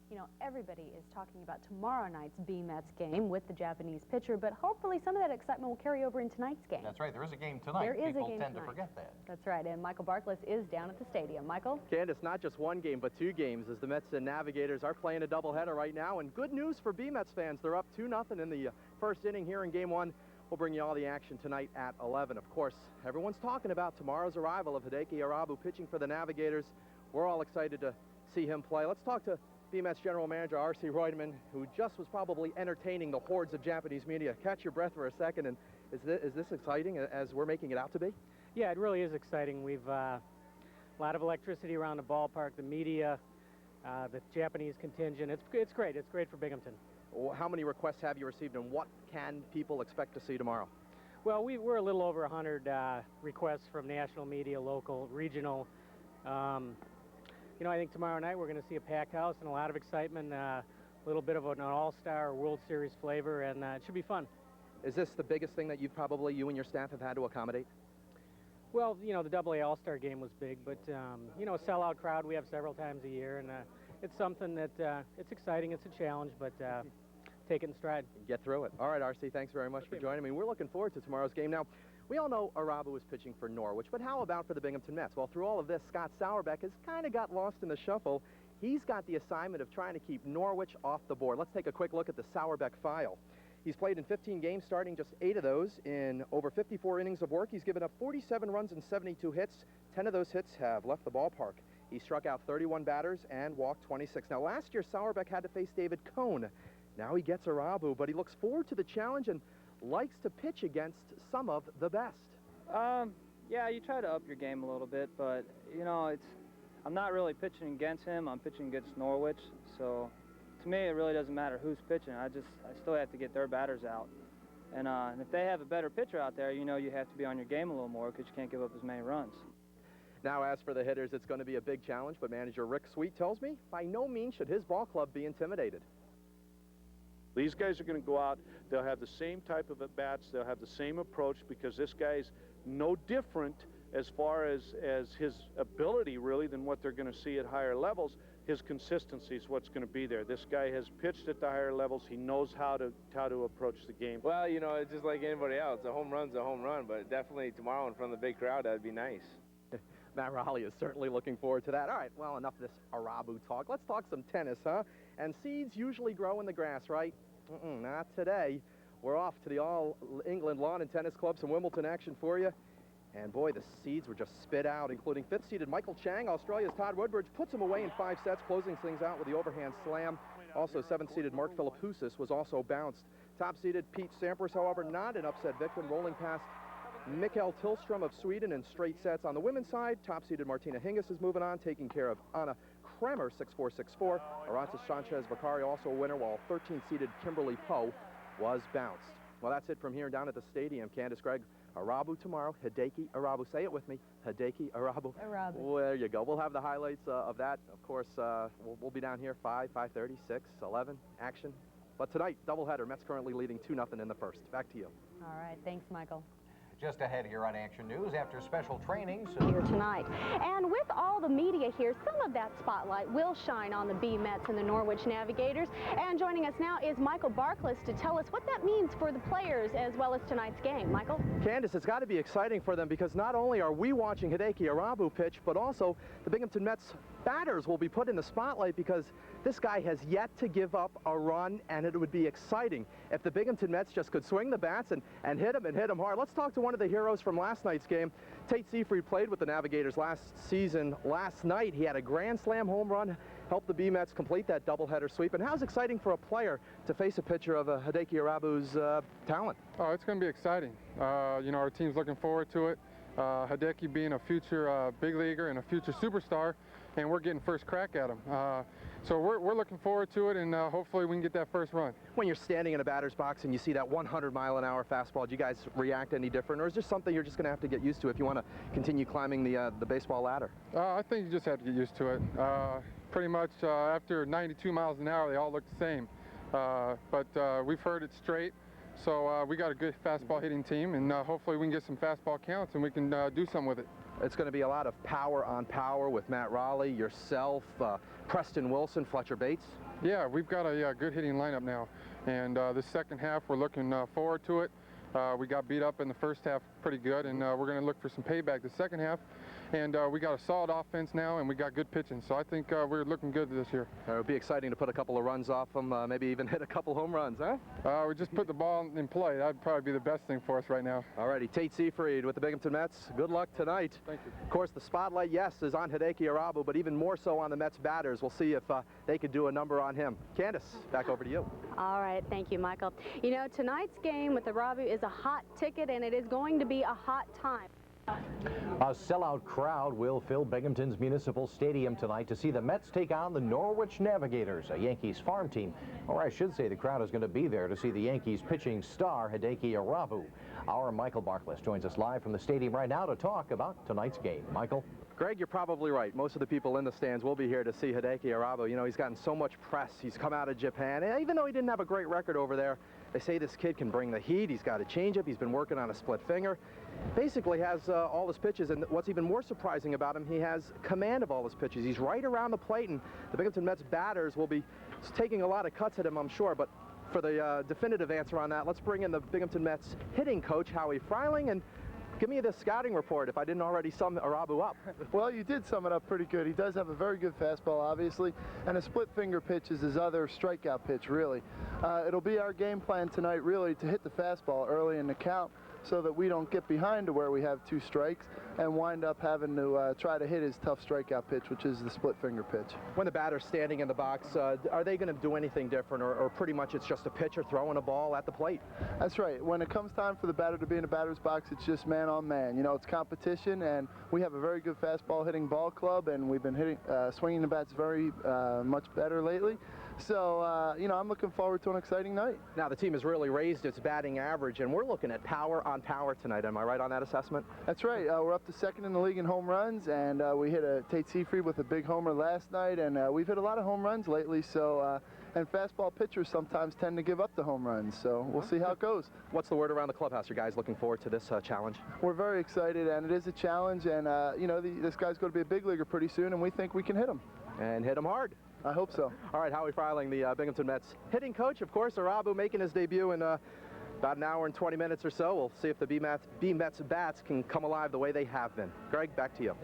You know, everybody is talking about tomorrow night's B-Mets game with the Japanese pitcher, but hopefully some of that excitement will carry over in tonight's game. That's right. There is a game tonight. There is People a game tend tonight. to forget that. That's right, and Michael Barkless is down at the stadium. Michael? Candace, not just one game, but 2 games, as the Mets and Navigators are playing a doubleheader right now. And good news for B-Mets fans. They're up 2-0 in the first inning here in Game 1. We'll bring you all the action tonight at 11. Of course, everyone's talking about tomorrow's arrival of Hideki Arabu pitching for the Navigators. We're all excited to see him play. Let's talk to B-Mets General Manager R.C. Reutemann, who just was probably entertaining the hordes of Japanese media. Catch your breath for a second, and is this exciting as we're making it out to be? Yeah, it really is exciting. We've a lot of electricity around the ballpark, the media, the Japanese contingent. It's great. It's great for Binghamton. How many requests have you received, and what can people expect to see tomorrow? Well, we're a little over 100 requests from national media, local, regional. You know, I think tomorrow night we're going to see a packed house and a lot of excitement, a little bit of an all-star World Series flavor, and it should be fun. Is this the biggest thing that you and your staff have had to accommodate? Well, you know, the AA All-Star game was big, but, you know, a sellout crowd we have several times a year, and it's something that it's exciting, it's a challenge, but take it in stride. Get through it. All right, R.C., thanks very much for joining me. We're looking forward to tomorrow's game. Now, we all know Arabu is pitching for Norwich, but how about for the Binghamton Mets? Well, through all of this, Scott Sauerbeck has kind of got lost in the shuffle. He's got the assignment of trying to keep Norwich off the board. Let's take a quick look at the Sauerbeck file. He's played in 15 games, starting just 8 of those in over 54 innings of work. He's given up 47 runs and 72 hits. 10 of those hits have left the ballpark. He struck out 31 batters and walked 26. Now, last year, Sauerbeck had to face David Cohn. Now he gets Arabu, but he looks forward to the challenge and likes to pitch against some of the best. Yeah, you try to up your game a little bit, but, you know, I'm not really pitching against him. I'm pitching against Norwich, so to me it really doesn't matter who's pitching. I still have to get their batters out. And if they have a better pitcher out there, you know you have to be on your game a little more because you can't give up as many runs. Now, as for the hitters, it's going to be a big challenge, but manager Rick Sweet tells me by no means should his ball club be intimidated. These guys are going to go out. They'll have the same type of at-bats. They'll have the same approach because this guy's no different as far as his ability, really, than what they're going to see at higher levels. His consistency is what's going to be there. This guy has pitched at the higher levels. He knows how to approach the game. Well, you know, it's just like anybody else. A home run's a home run, but definitely tomorrow in front of the big crowd, that'd be nice. Matt Raleigh is certainly looking forward to that. All right, well, enough of this Arabu talk. Let's talk some tennis, huh? And seeds usually grow in the grass, right? Not today. We're off to the All-England Lawn and Tennis Club, some Wimbledon action for you. And boy, the seeds were just spit out, including 5th-seeded Michael Chang. Australia's Todd Woodbridge puts him away in 5 sets, closing things out with the overhand slam. Also, 7th-seeded Mark Philippoussis was also bounced. Top-seeded Pete Sampras, however, not an upset victim, rolling past Mikkel Tillström of Sweden in straight sets. On the women's side, top-seeded Martina Hingis is moving on, taking care of Anna Kremer, 6-4, 6-4. Arantes Sanchez-Vicari also a winner, while 13-seeded Kimberly Poe was bounced. Well, that's it from here down at the stadium. Candace, Greg, Arabu tomorrow, Hideki Arabu. Say it with me, Hideki Arabu. Arabu. Well, there you go. We'll have the highlights of that. Of course, we'll be down here 5, 5:30, 6, 11, action. But tonight, doubleheader. Mets currently leading 2-0 in the first. Back to you. All right, thanks, Michael. Just ahead here on Action News, after special trainings here tonight. And with all the media here, some of that spotlight will shine on the B-Mets and the Norwich Navigators. And joining us now is Michael Barkless to tell us what that means for the players as well as tonight's game. Michael? Candace, it's got to be exciting for them because not only are we watching Hideki Arabu pitch, but also the Binghamton Mets batters will be put in the spotlight because this guy has yet to give up a run, and it would be exciting if the Binghamton Mets just could swing the bats and hit him hard. Let's talk to one of the heroes from last night's game. Tate Seafried played with the Navigators last night. He had a grand slam home run, helped the B-Mets complete that doubleheader sweep. And how's exciting for a player to face a pitcher of Hideki Arabu's talent? Oh, it's going to be exciting. You know, our team's looking forward to it. Hideki being a future big leaguer and a future superstar, and we're getting first crack at him. So we're looking forward to it, and hopefully we can get that first run. When you're standing in a batter's box and you see that 100-mile-an-hour fastball, do you guys react any different, or is this something you're just going to have to get used to if you want to continue climbing the baseball ladder? I think you just have to get used to it. Pretty much after 92 miles an hour, they all look the same. But we've heard it straight. So we got a good fastball hitting team, and hopefully we can get some fastball counts and we can do something with it. It's going to be a lot of power on power with Matt Raleigh, yourself, Preston Wilson, Fletcher Bates. Yeah, we've got a good hitting lineup now, and the second half we're looking forward to it. We got beat up in the first half pretty good, and we're going to look for some payback the second half. And we got a solid offense now, and we got good pitching. So I think we're looking good this year. It would be exciting to put a couple of runs off them, maybe even hit a couple home runs, huh? We just put the ball in play. That'd probably be the best thing for us right now. All righty, Tate Seafried with the Binghamton Mets. Good luck tonight. Thank you. Of course, the spotlight, yes, is on Hideki Arabu, but even more so on the Mets batters. We'll see if they could do a number on him. Candace, back over to you. All right, thank you, Michael. You know, tonight's game with Arabu is a hot ticket, and it is going to be a hot time. A sellout crowd will fill Binghamton's Municipal Stadium tonight to see the Mets take on the Norwich Navigators, a Yankees farm team. Or I should say the crowd is going to be there to see the Yankees pitching star Hideki Arabu. Our Michael Barkless joins us live from the stadium right now to talk about tonight's game. Michael? Greg, you're probably right. Most of the people in the stands will be here to see Hideki Arabu. You know, he's gotten so much press. He's come out of Japan. And even though he didn't have a great record over there, they say this kid can bring the heat. He's got a changeup. He's been working on a split finger. Basically has all his pitches, and what's even more surprising about him, he has command of all his pitches. He's right around the plate, and the Binghamton Mets batters will be taking a lot of cuts at him, I'm sure. But for the definitive answer on that, let's bring in the Binghamton Mets hitting coach, Howie Freiling, and give me the scouting report if I didn't already sum Arabu up. Well, you did sum it up pretty good. He does have a very good fastball, obviously, and a split finger pitch is his other strikeout pitch, really. It'll be our game plan tonight, really, to hit the fastball early in the count so that we don't get behind to where we have 2 strikes and wind up having to try to hit his tough strikeout pitch, which is the split finger pitch. When the batter's standing in the box, are they going to do anything different, or pretty much it's just a pitcher throwing a ball at the plate? That's right. When it comes time for the batter to be in the batter's box, it's just man on man. You know, it's competition, and we have a very good fastball hitting ball club, and we've been swinging the bats very much better lately. So, you know, I'm looking forward to an exciting night. Now, the team has really raised its batting average, and we're looking at power on power tonight. Am I right on that assessment? That's right. We're up to second in the league in home runs, and we hit a Tate Seafried with a big homer last night, and we've hit a lot of home runs lately, so, and fastball pitchers sometimes tend to give up the home runs, so we'll see how it goes. What's the word around the clubhouse? Are guys looking forward to this challenge? We're very excited, and it is a challenge, and, you know, this guy's going to be a big leaguer pretty soon, and we think we can hit him. And hit him hard. I hope so. All right, Howie Freiling, the Binghamton Mets hitting coach. Of course, Arabu making his debut in about an hour and 20 minutes or so. We'll see if the B-Mets bats can come alive the way they have been. Greg, back to you.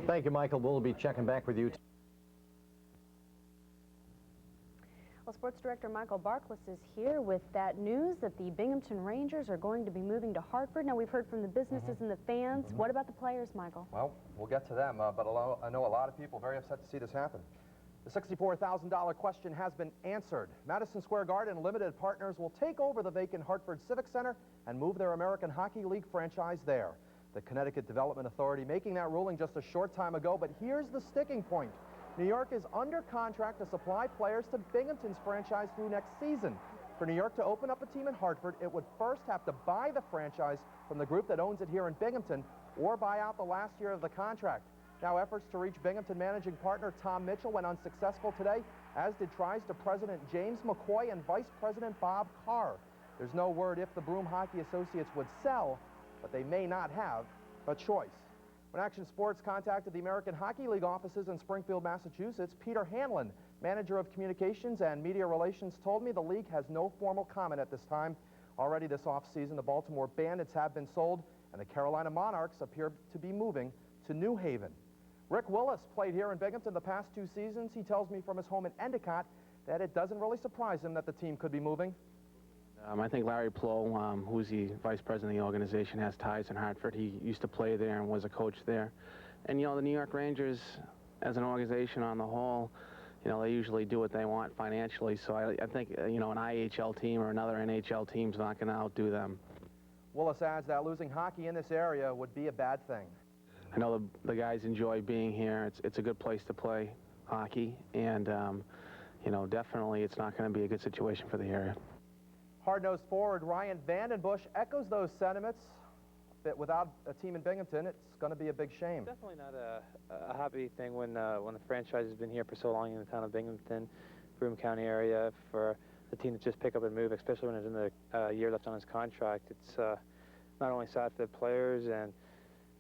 Thank you, Michael. We'll be checking back with you. Well, Sports Director Michael Barkless is here with that news that the Binghamton Rangers are going to be moving to Hartford. Now, we've heard from the businesses and the fans. What about the players, Michael? Well, we'll get to them, but I know a lot of people very upset to see this happen. The $64,000 question has been answered. Madison Square Garden Limited Partners will take over the vacant Hartford Civic Center and move their American Hockey League franchise there. The Connecticut Development Authority making that ruling just a short time ago, but here's the sticking point. New York is under contract to supply players to Binghamton's franchise through next season. For New York to open up a team in Hartford, it would first have to buy the franchise from the group that owns it here in Binghamton or buy out the last year of the contract. Now, efforts to reach Binghamton managing partner Tom Mitchell went unsuccessful today, as did tries to President James McCoy and Vice President Bob Carr. There's no word if the Broome Hockey Associates would sell, but they may not have a choice. When Action Sports contacted the American Hockey League offices in Springfield, Massachusetts, Peter Hanlon, manager of communications and media relations, told me the league has no formal comment at this time. Already this offseason, the Baltimore Bandits have been sold, and the Carolina Monarchs appear to be moving to New Haven. Rick Willis played here in Binghamton the past 2 seasons. He tells me from his home in Endicott that it doesn't really surprise him that the team could be moving. I think Larry Plow, who's the vice president of the organization, has ties in Hartford. He used to play there and was a coach there. And, you know, the New York Rangers, as an organization on the whole, you know, they usually do what they want financially. So I think, you know, an IHL team or another NHL team's not going to outdo them. Willis adds that losing hockey in this area would be a bad thing. I know the guys enjoy being here. It's a good place to play hockey, and you know, definitely it's not going to be a good situation for the area. Hard-nosed forward Ryan Vandenbush echoes those sentiments. But without a team in Binghamton, it's going to be a big shame. Definitely not a happy thing when the franchise has been here for so long in the town of Binghamton, Broome County area, for the team to just pick up and move, especially when it's in the year left on his contract. It's not only sad for the players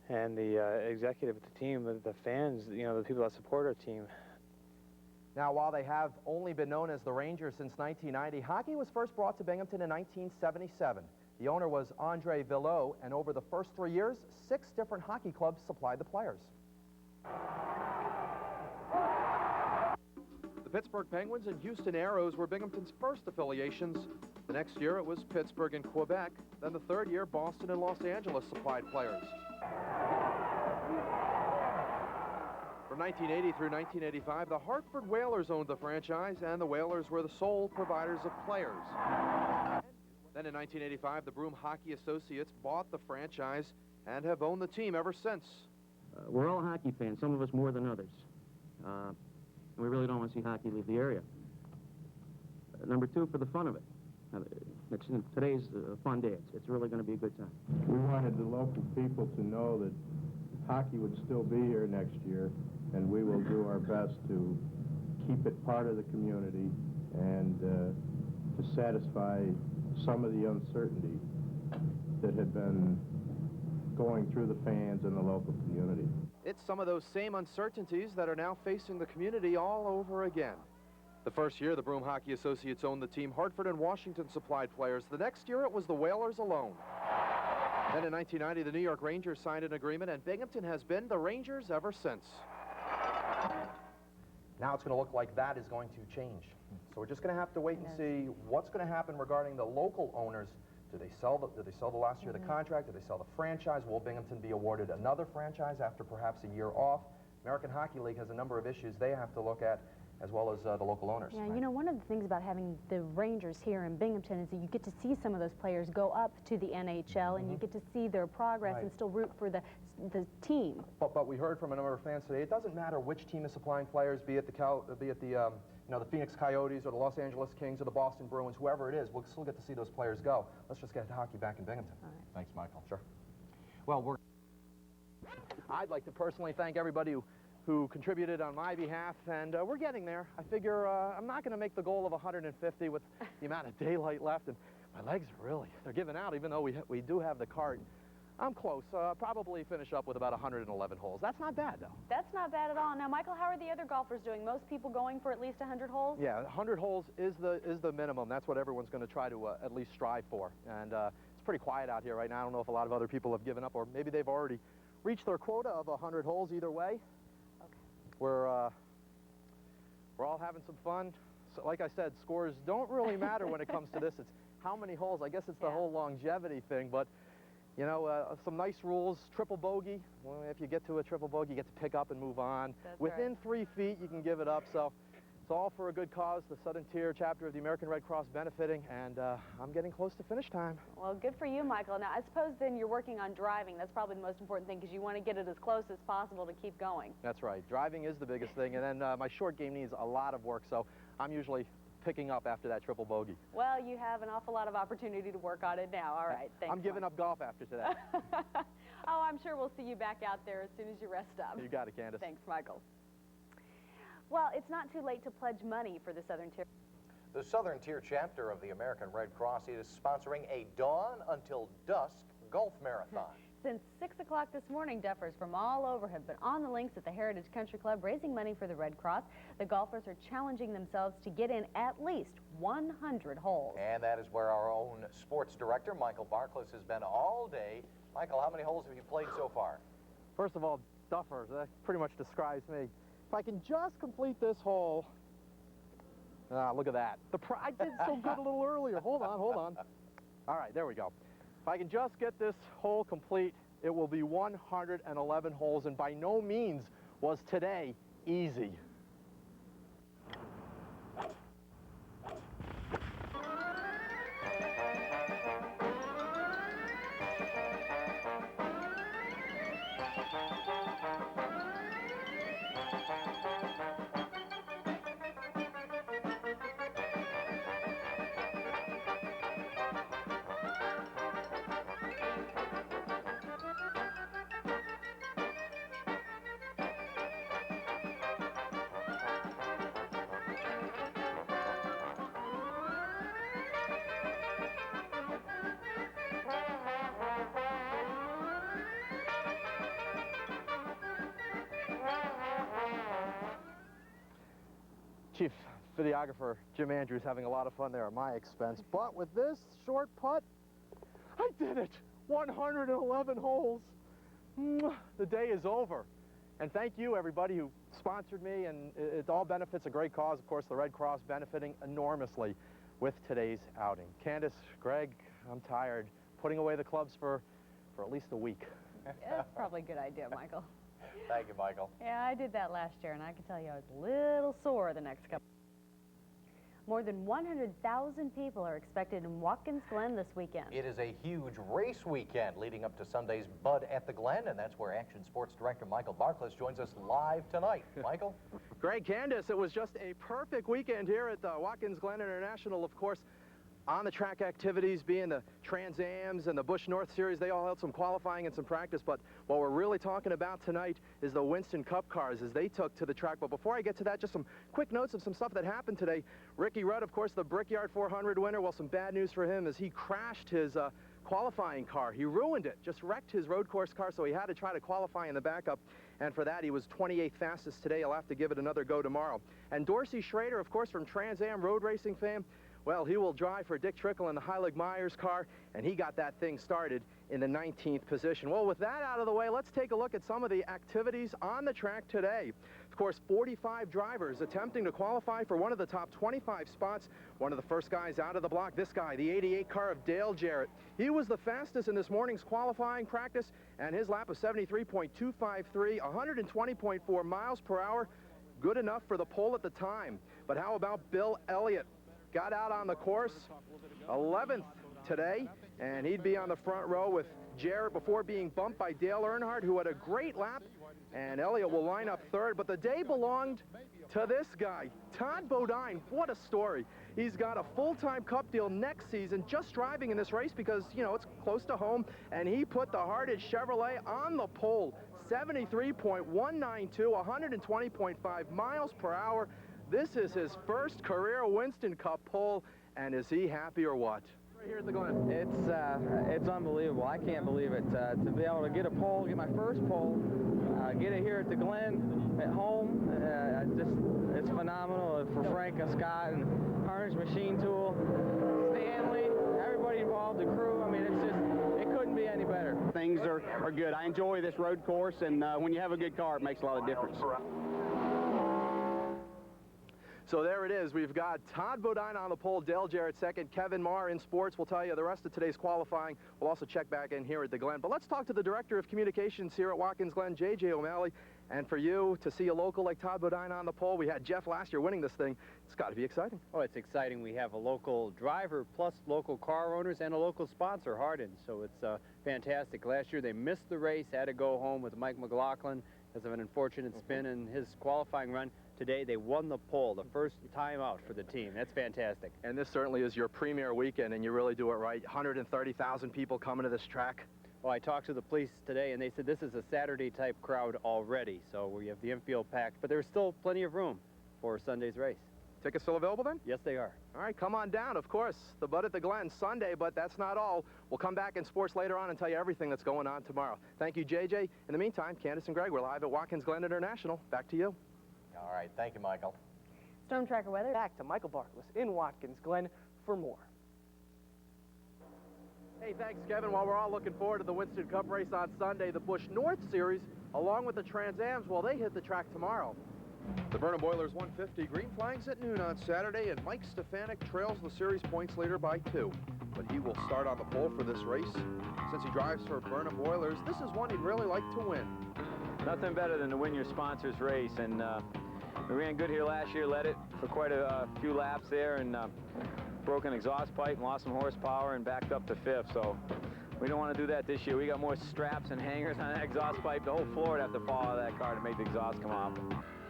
and the executive of the team, but the fans, you know, the people that support our team. Now, while they have only been known as the Rangers since 1990, hockey was first brought to Binghamton in 1977. The owner was Andre Villot, and over the first 3 years, 6 different hockey clubs supplied the players. The Pittsburgh Penguins and Houston Aeros were Binghamton's first affiliations. The next year, it was Pittsburgh and Quebec. Then the third year, Boston and Los Angeles supplied players. From 1980 through 1985, the Hartford Whalers owned the franchise, and the Whalers were the sole providers of players. Then in 1985, the Broome Hockey Associates bought the franchise and have owned the team ever since. We're all hockey fans, some of us more than others. We really don't want to see hockey leave the area. Number 2, for the fun of it. Today's a fun day. It's really going to be a good time. We wanted the local people to know that hockey would still be here next year, and we will do our best to keep it part of the community and to satisfy some of the uncertainty that had been going through the fans and the local community. It's some of those same uncertainties that are now facing the community all over again. The first year, the Broome Hockey Associates owned the team. Hartford and Washington supplied players. The next year, it was the Whalers alone. Then in 1990, the New York Rangers signed an agreement, and Binghamton has been the Rangers ever since. Now it's going to look like that is going to change. So we're just going to have to wait and see what's going to happen regarding the local owners. Did they sell the last year of the contract? Did they sell the franchise? Will Binghamton be awarded another franchise after perhaps a year off? American Hockey League has a number of issues they have to look at, as well as the local owners. Yeah, you know, one of the things about having the Rangers here in Binghamton is that you get to see some of those players go up to the NHL, and you get to see their progress and still root for the team. But we heard from a number of fans today, it doesn't matter which team is supplying players, be it the Phoenix Coyotes or the Los Angeles Kings or the Boston Bruins, whoever it is, we'll still get to see those players go. Let's just get hockey back in Binghamton. All right. Thanks, Michael. Sure. Well, I'd like to personally thank everybody who contributed on my behalf, and we're getting there. I figure I'm not going to make the goal of 150 with the amount of daylight left, and my legs are they're giving out, even though we do have the cart. I'm close. Probably finish up with about 111 holes. That's not bad, though. That's not bad at all. Now, Michael, how are the other golfers doing? Most people going for at least 100 holes? Yeah, 100 holes is the minimum. That's what everyone's going to try to at least strive for. And it's pretty quiet out here right now. I don't know if a lot of other people have given up, or maybe they've already reached their quota of 100 holes. Either way, okay. We're all having some fun. So, like I said, scores don't really matter when it comes to this. It's how many holes. I guess it's the whole longevity thing, but you know, some nice rules. Triple bogey. Well, if you get to a triple bogey, you get to pick up and move on. That's Within 3 feet, you can give it up. So It's all for a good cause, the Southern Tier chapter of the American Red Cross benefiting, and I'm getting close to finish time. Well, good for you, Michael. Now, I suppose then you're working on driving. That's probably the most important thing because you want to get it as close as possible to keep going. That's right. Driving is the biggest thing, and then my short game needs a lot of work, so I'm usually picking up after that triple bogey. Well, you have an awful lot of opportunity to work on it now. All right, thanks. I'm giving up golf after today. Oh, I'm sure we'll see you back out there as soon as you rest up. You got it, Candace. Thanks, Michael. Well, it's not too late to pledge money for the Southern Tier. The Southern Tier chapter of the American Red Cross is sponsoring a dawn until dusk golf marathon. Since 6 o'clock this morning, duffers from all over have been on the links at the Heritage Country Club raising money for the Red Cross. The golfers are challenging themselves to get in at least 100 holes. And that is where our own sports director, Michael Barkless, has been all day. Michael, how many holes have you played so far? First of all, duffers, that pretty much describes me. If I can just complete this hole, look at that. I did so good a little earlier. Hold on. All right, there we go. If I can just get this hole complete, it will be 111 holes, and by no means was today easy. Chief videographer Jim Andrews having a lot of fun there at my expense. But with this short putt, I did it. 111 holes. The day is over. And thank you, everybody who sponsored me, and it all benefits a great cause. Of course, the Red Cross benefiting enormously with today's outing. Candace, Greg, I'm tired. Putting away the clubs for at least a week. Yeah, that's probably a good idea, Michael. Thank you, Michael. Yeah, I did that last year, and I can tell you I was a little sore the next couple. More than 100,000 people are expected in Watkins Glen this weekend. It is a huge race weekend leading up to Sunday's Bud at the Glen, and that's where Action Sports Director Michael Barkless joins us live tonight. Michael? Greg, Candace, it was just a perfect weekend here at the Watkins Glen International. Of course, on-the-track activities being the Trans Ams and the Busch North Series, they all held some qualifying and some practice, but what we're really talking about tonight is the Winston Cup cars as they took to the track. But before I get to that, just some quick notes of some stuff that happened today. Ricky Rudd, of course, the Brickyard 400 winner. Well, some bad news for him as he crashed his qualifying car. He ruined it, just wrecked his road course car, so he had to try to qualify in the backup. And for that, he was 28th fastest today. He'll have to give it another go tomorrow. And Dorsey Schrader, of course, from Trans Am road racing fame, well, he will drive for Dick Trickle in the Heilig-Myers car, and he got that thing started in the 19th position. Well, with that out of the way, let's take a look at some of the activities on the track today. Of course, 45 drivers attempting to qualify for one of the top 25 spots. One of the first guys out of the block, this guy, the 88 car of Dale Jarrett. He was the fastest in this morning's qualifying practice, and his lap was 73.253, 120.4 miles per hour. Good enough for the pole at the time. But how about Bill Elliott? Got out on the course, 11th today, and he'd be on the front row with Jarrett before being bumped by Dale Earnhardt, who had a great lap, and Elliott will line up third. But the day belonged to this guy, Todd Bodine. What a story. He's got a full-time Cup deal next season, just driving in this race because, you know, it's close to home, and he put the Heritage Chevrolet on the pole, 73.192, 120.5 miles per hour. This is his first career Winston Cup pole, and is he happy or what? Right here at the Glen. It's unbelievable. I can't believe it. To be able to get a pole, get my first pole, get it here at the Glen, at home, it's phenomenal for Frank and Scott and Harnage Machine Tool, Stanley, everybody involved, the crew. I mean, it couldn't be any better. Things are good. I enjoy this road course, and when you have a good car, it makes a lot of difference. So there it is. We've got Todd Bodine on the pole, Dale Jarrett second, Kevin Marr in sports. We'll tell you the rest of today's qualifying. We'll also check back in here at the Glen. But let's talk to the Director of Communications here at Watkins Glen, J.J. O'Malley. And for you to see a local like Todd Bodine on the pole, we had Jeff last year winning this thing. It's got to be exciting. Oh, it's exciting. We have a local driver plus local car owners and a local sponsor, Hardin. So it's fantastic. Last year they missed the race, had to go home with Mike McLaughlin because of an unfortunate spin in his qualifying run. Today they won the pole, the first time out for the team. That's fantastic. And this certainly is your premier weekend, and you really do it right. 130,000 people coming to this track. Well, I talked to the police today, and they said this is a Saturday-type crowd already. So we have the infield packed, but there's still plenty of room for Sunday's race. Tickets still available then? Yes, they are. All right, come on down, of course. The Bud at the Glen Sunday, but that's not all. We'll come back in sports later on and tell you everything that's going on tomorrow. Thank you, JJ. In the meantime, Candace and Greg, we're live at Watkins Glen International. Back to you. All right, thank you, Michael. Storm Tracker weather. Back to Michael Barkless in Watkins Glen for more. Hey, thanks, Kevin. While we're all looking forward to the Winston Cup race on Sunday, the Busch North Series, along with the Trans Ams, well, they hit the track tomorrow. The Burnham Boilers 150 green flags at noon on Saturday, and Mike Stefanik trails the series points leader by 2. But he will start on the pole for this race. Since he drives for Burnham Boilers, this is one he'd really like to win. Nothing better than to win your sponsor's race, and we ran good here last year, led it for quite a few laps there, and broke an exhaust pipe and lost some horsepower and backed up to 5th, so we don't want to do that this year. We got more straps and hangers on that exhaust pipe. The whole floor would have to fall out of that car to make the exhaust come off.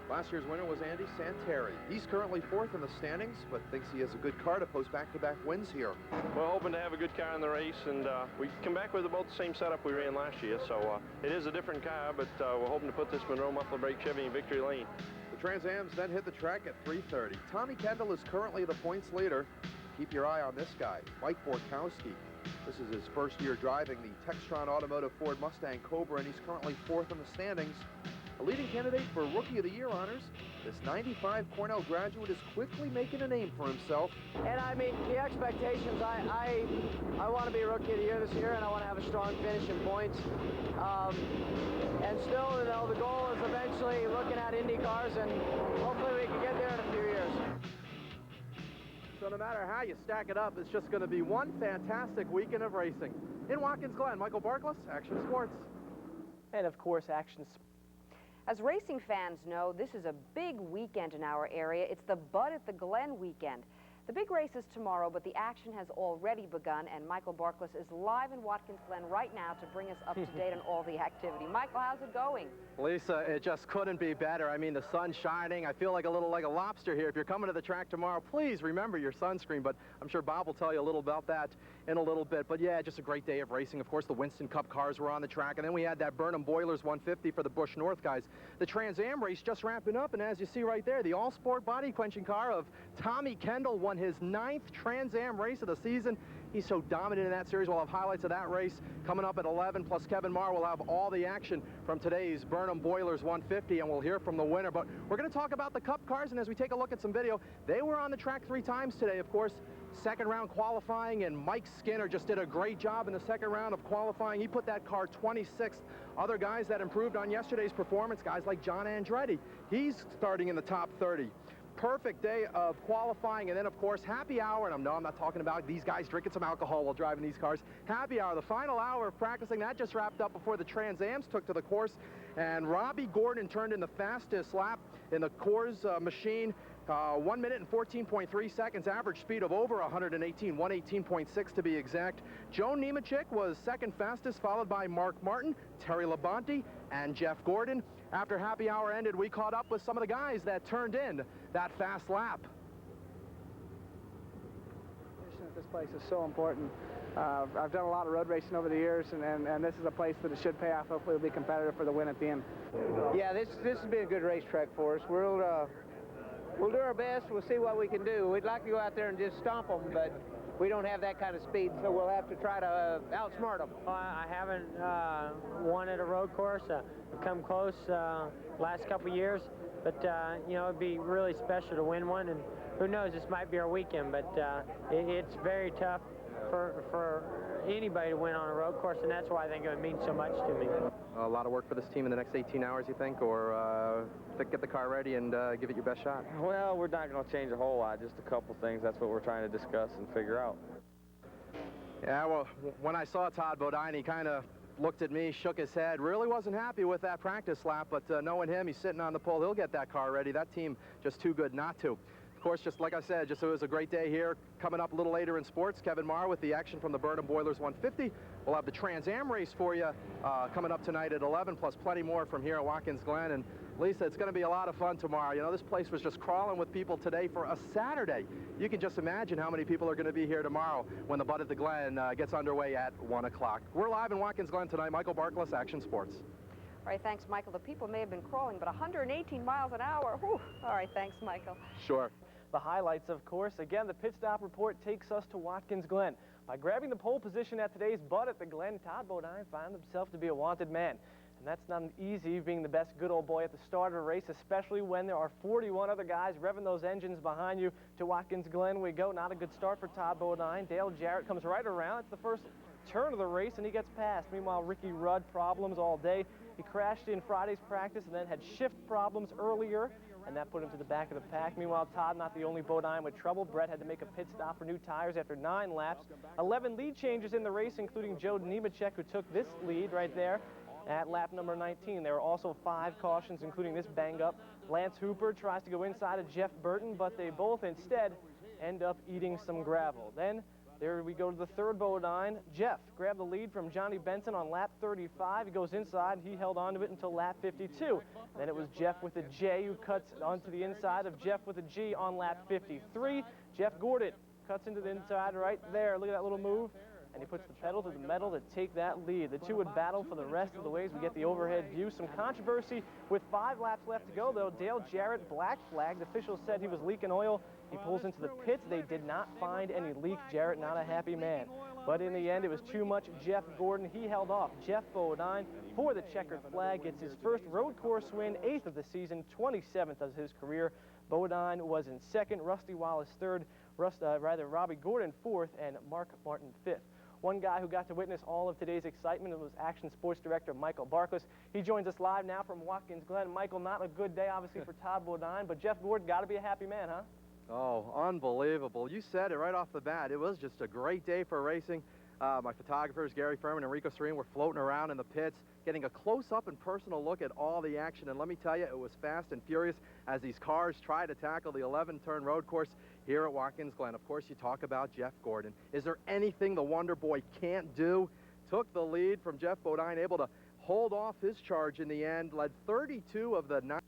Last year's winner was Andy Santeri. He's currently 4th in the standings, but thinks he has a good car to post back-to-back wins here. We're hoping to have a good car in the race, and we come back with about the same setup we ran last year, so it is a different car, but we're hoping to put this Monroe Muffler Brake Chevy in victory lane. The Trans Ams then hit the track at 3:30. Tommy Kendall is currently the points leader. Keep your eye on this guy, Mike Borkowski. This is his first year driving the Textron Automotive Ford Mustang Cobra, and he's currently 4th in the standings. A leading candidate for Rookie of the Year honors, this 95 Cornell graduate is quickly making a name for himself. And I mean, the expectations, I want to be Rookie of the Year this year, and I want to have a strong finish in points. And still, you know, the goal is eventually looking at Indy cars, and hopefully we can get there in a few years. So no matter how you stack it up, it's just going to be one fantastic weekend of racing. In Watkins Glen, Michael Barkless, Action Sports. And of course, Action Sports. As racing fans know, this is a big weekend in our area. It's the Bud at the Glen weekend. The big race is tomorrow, but the action has already begun, and Michael Barkless is live in Watkins Glen right now to bring us up to date on all the activity. Michael, how's it going? Lisa, it just couldn't be better. I mean, the sun's shining. I feel like a little like a lobster here. If you're coming to the track tomorrow, please remember your sunscreen, but I'm sure Bob will tell you a little about that in a little bit. But yeah, just a great day of racing. Of course, the Winston Cup cars were on the track, and then we had that Burnham Boilers 150 for the Busch North guys. The Trans Am race just wrapping up, and as you see right there, the all-sport body-quenching car of Tommy Kendall won his 9th Trans Am race of the season. He's so dominant in that series. We'll have highlights of that race coming up at 11, plus Kevin Marr will have all the action from today's Burnham Boilers 150, and we'll hear from the winner. But we're going to talk about the Cup cars, and as we take a look at some video, they were on the track 3 times today, of course. Second round qualifying, and Mike Skinner just did a great job in the second round of qualifying. He put that car 26th. Other guys that improved on yesterday's performance, guys like John Andretti, he's starting in the top 30. Perfect day of qualifying, and then of course happy hour, and I'm not talking about these guys drinking some alcohol while driving these cars. Happy hour, the final hour of practicing, that just wrapped up before the Trans Ams took to the course, and Robbie Gordon turned in the fastest lap in the Coors machine. 1 minute and 14.3 seconds, average speed of over 118, 118.6 to be exact. Joe Nemechek was second fastest, followed by Mark Martin, Terry Labonte, and Jeff Gordon. After happy hour ended, we caught up with some of the guys that turned in that fast lap. This place is so important. I've done a lot of road racing over the years, and this is a place that it should pay off. Hopefully it'll be competitive for the win at the end. Yeah, this has been a good racetrack for us. We'll do our best. We'll see what we can do. We'd like to go out there and just stomp them, but we don't have that kind of speed, so we'll have to try to outsmart them. I haven't won at a road course. I've come close last couple years, but you know, it'd be really special to win one, and who knows, this might be our weekend, but it's very tough for anybody to win on a road course, and that's why I think it would mean so much to me. A lot of work for this team in the next 18 hours, you think, or get the car ready and give it your best shot? Well, we're not going to change a whole lot, just a couple things. That's what we're trying to discuss and figure out. Yeah, well, when I saw Todd Bodine, he kind of looked at me, shook his head, really wasn't happy with that practice lap, but knowing him, he's sitting on the pole, he'll get that car ready. That team just too good not to. Of course, just like I said, just it was a great day here. Coming up a little later in sports, Kevin Marr with the action from the Burnham Boilers 150. We'll have the Trans Am race for you coming up tonight at 11, plus plenty more from here at Watkins Glen. And Lisa, it's going to be a lot of fun tomorrow. You know, this place was just crawling with people today for a Saturday. You can just imagine how many people are going to be here tomorrow when the Bud at the Glen gets underway at 1 o'clock. We're live in Watkins Glen tonight. Michael Barkless, Action Sports. All right, thanks, Michael. The people may have been crawling, but 118 miles an hour. Whew. All right, thanks, Michael. Sure. The highlights, of course. Again, the pit stop report takes us to Watkins Glen. By grabbing the pole position at today's Bud at the Glen, Todd Bodine found himself to be a wanted man. And that's not easy, being the best good old boy at the start of a race, especially when there are 41 other guys revving those engines behind you. To Watkins Glen we go. Not a good start for Todd Bodine. Dale Jarrett comes right around. It's the first turn of the race, and he gets past. Meanwhile, Ricky Rudd, problems all day. He crashed in Friday's practice and then had shift problems earlier, and that put him to the back of the pack. Meanwhile, Todd, not the only Bodine with trouble. Brett had to make a pit stop for new tires after 9 laps. 11 lead changes in the race, including Joe Nemechek, who took this lead right there at lap number 19. There were also 5 cautions, including this bang-up. Lance Hooper tries to go inside of Jeff Burton, but they both instead end up eating some gravel. Then there we go to the third Bodine. Jeff grabbed the lead from Johnny Benson on lap 35. He goes inside. He held on to it until lap 52. Then it was Jeff with a J who cuts onto the inside of Jeff with a G on lap 53. Jeff Gordon cuts into the inside right there. Look at that little move. And he puts the pedal to the metal to take that lead. The two would battle for the rest of the ways. We get the overhead view. Some controversy with 5 laps left to go, though. Dale Jarrett black flagged. Officials said he was leaking oil. He pulls into the pits. They did not find any leak. Jarrett, not a happy man. But in the end, it was too much. Jeff Gordon, he held off Jeff Bodine for the checkered flag. Gets his first road course win, 8th of the season, 27th of his career. Bodine was in 2nd, Rusty Wallace 3rd, Robbie Gordon 4th, and Mark Martin 5th. One guy who got to witness all of today's excitement was Action Sports Director Michael Barkless. He joins us live now from Watkins Glen. Michael, not a good day, obviously, for Todd Bodine, but Jeff Gordon got to be a happy man, huh? Oh, unbelievable. You said it right off the bat. It was just a great day for racing. My photographers, Gary Furman and Rico Serene, were floating around in the pits, getting a close-up and personal look at all the action. And let me tell you, it was fast and furious as these cars tried to tackle the 11-turn road course here at Watkins Glen. Of course, you talk about Jeff Gordon. Is there anything the Wonder Boy can't do? Took the lead from Jeff Bodine, able to hold off his charge in the end, led 32 of the 9.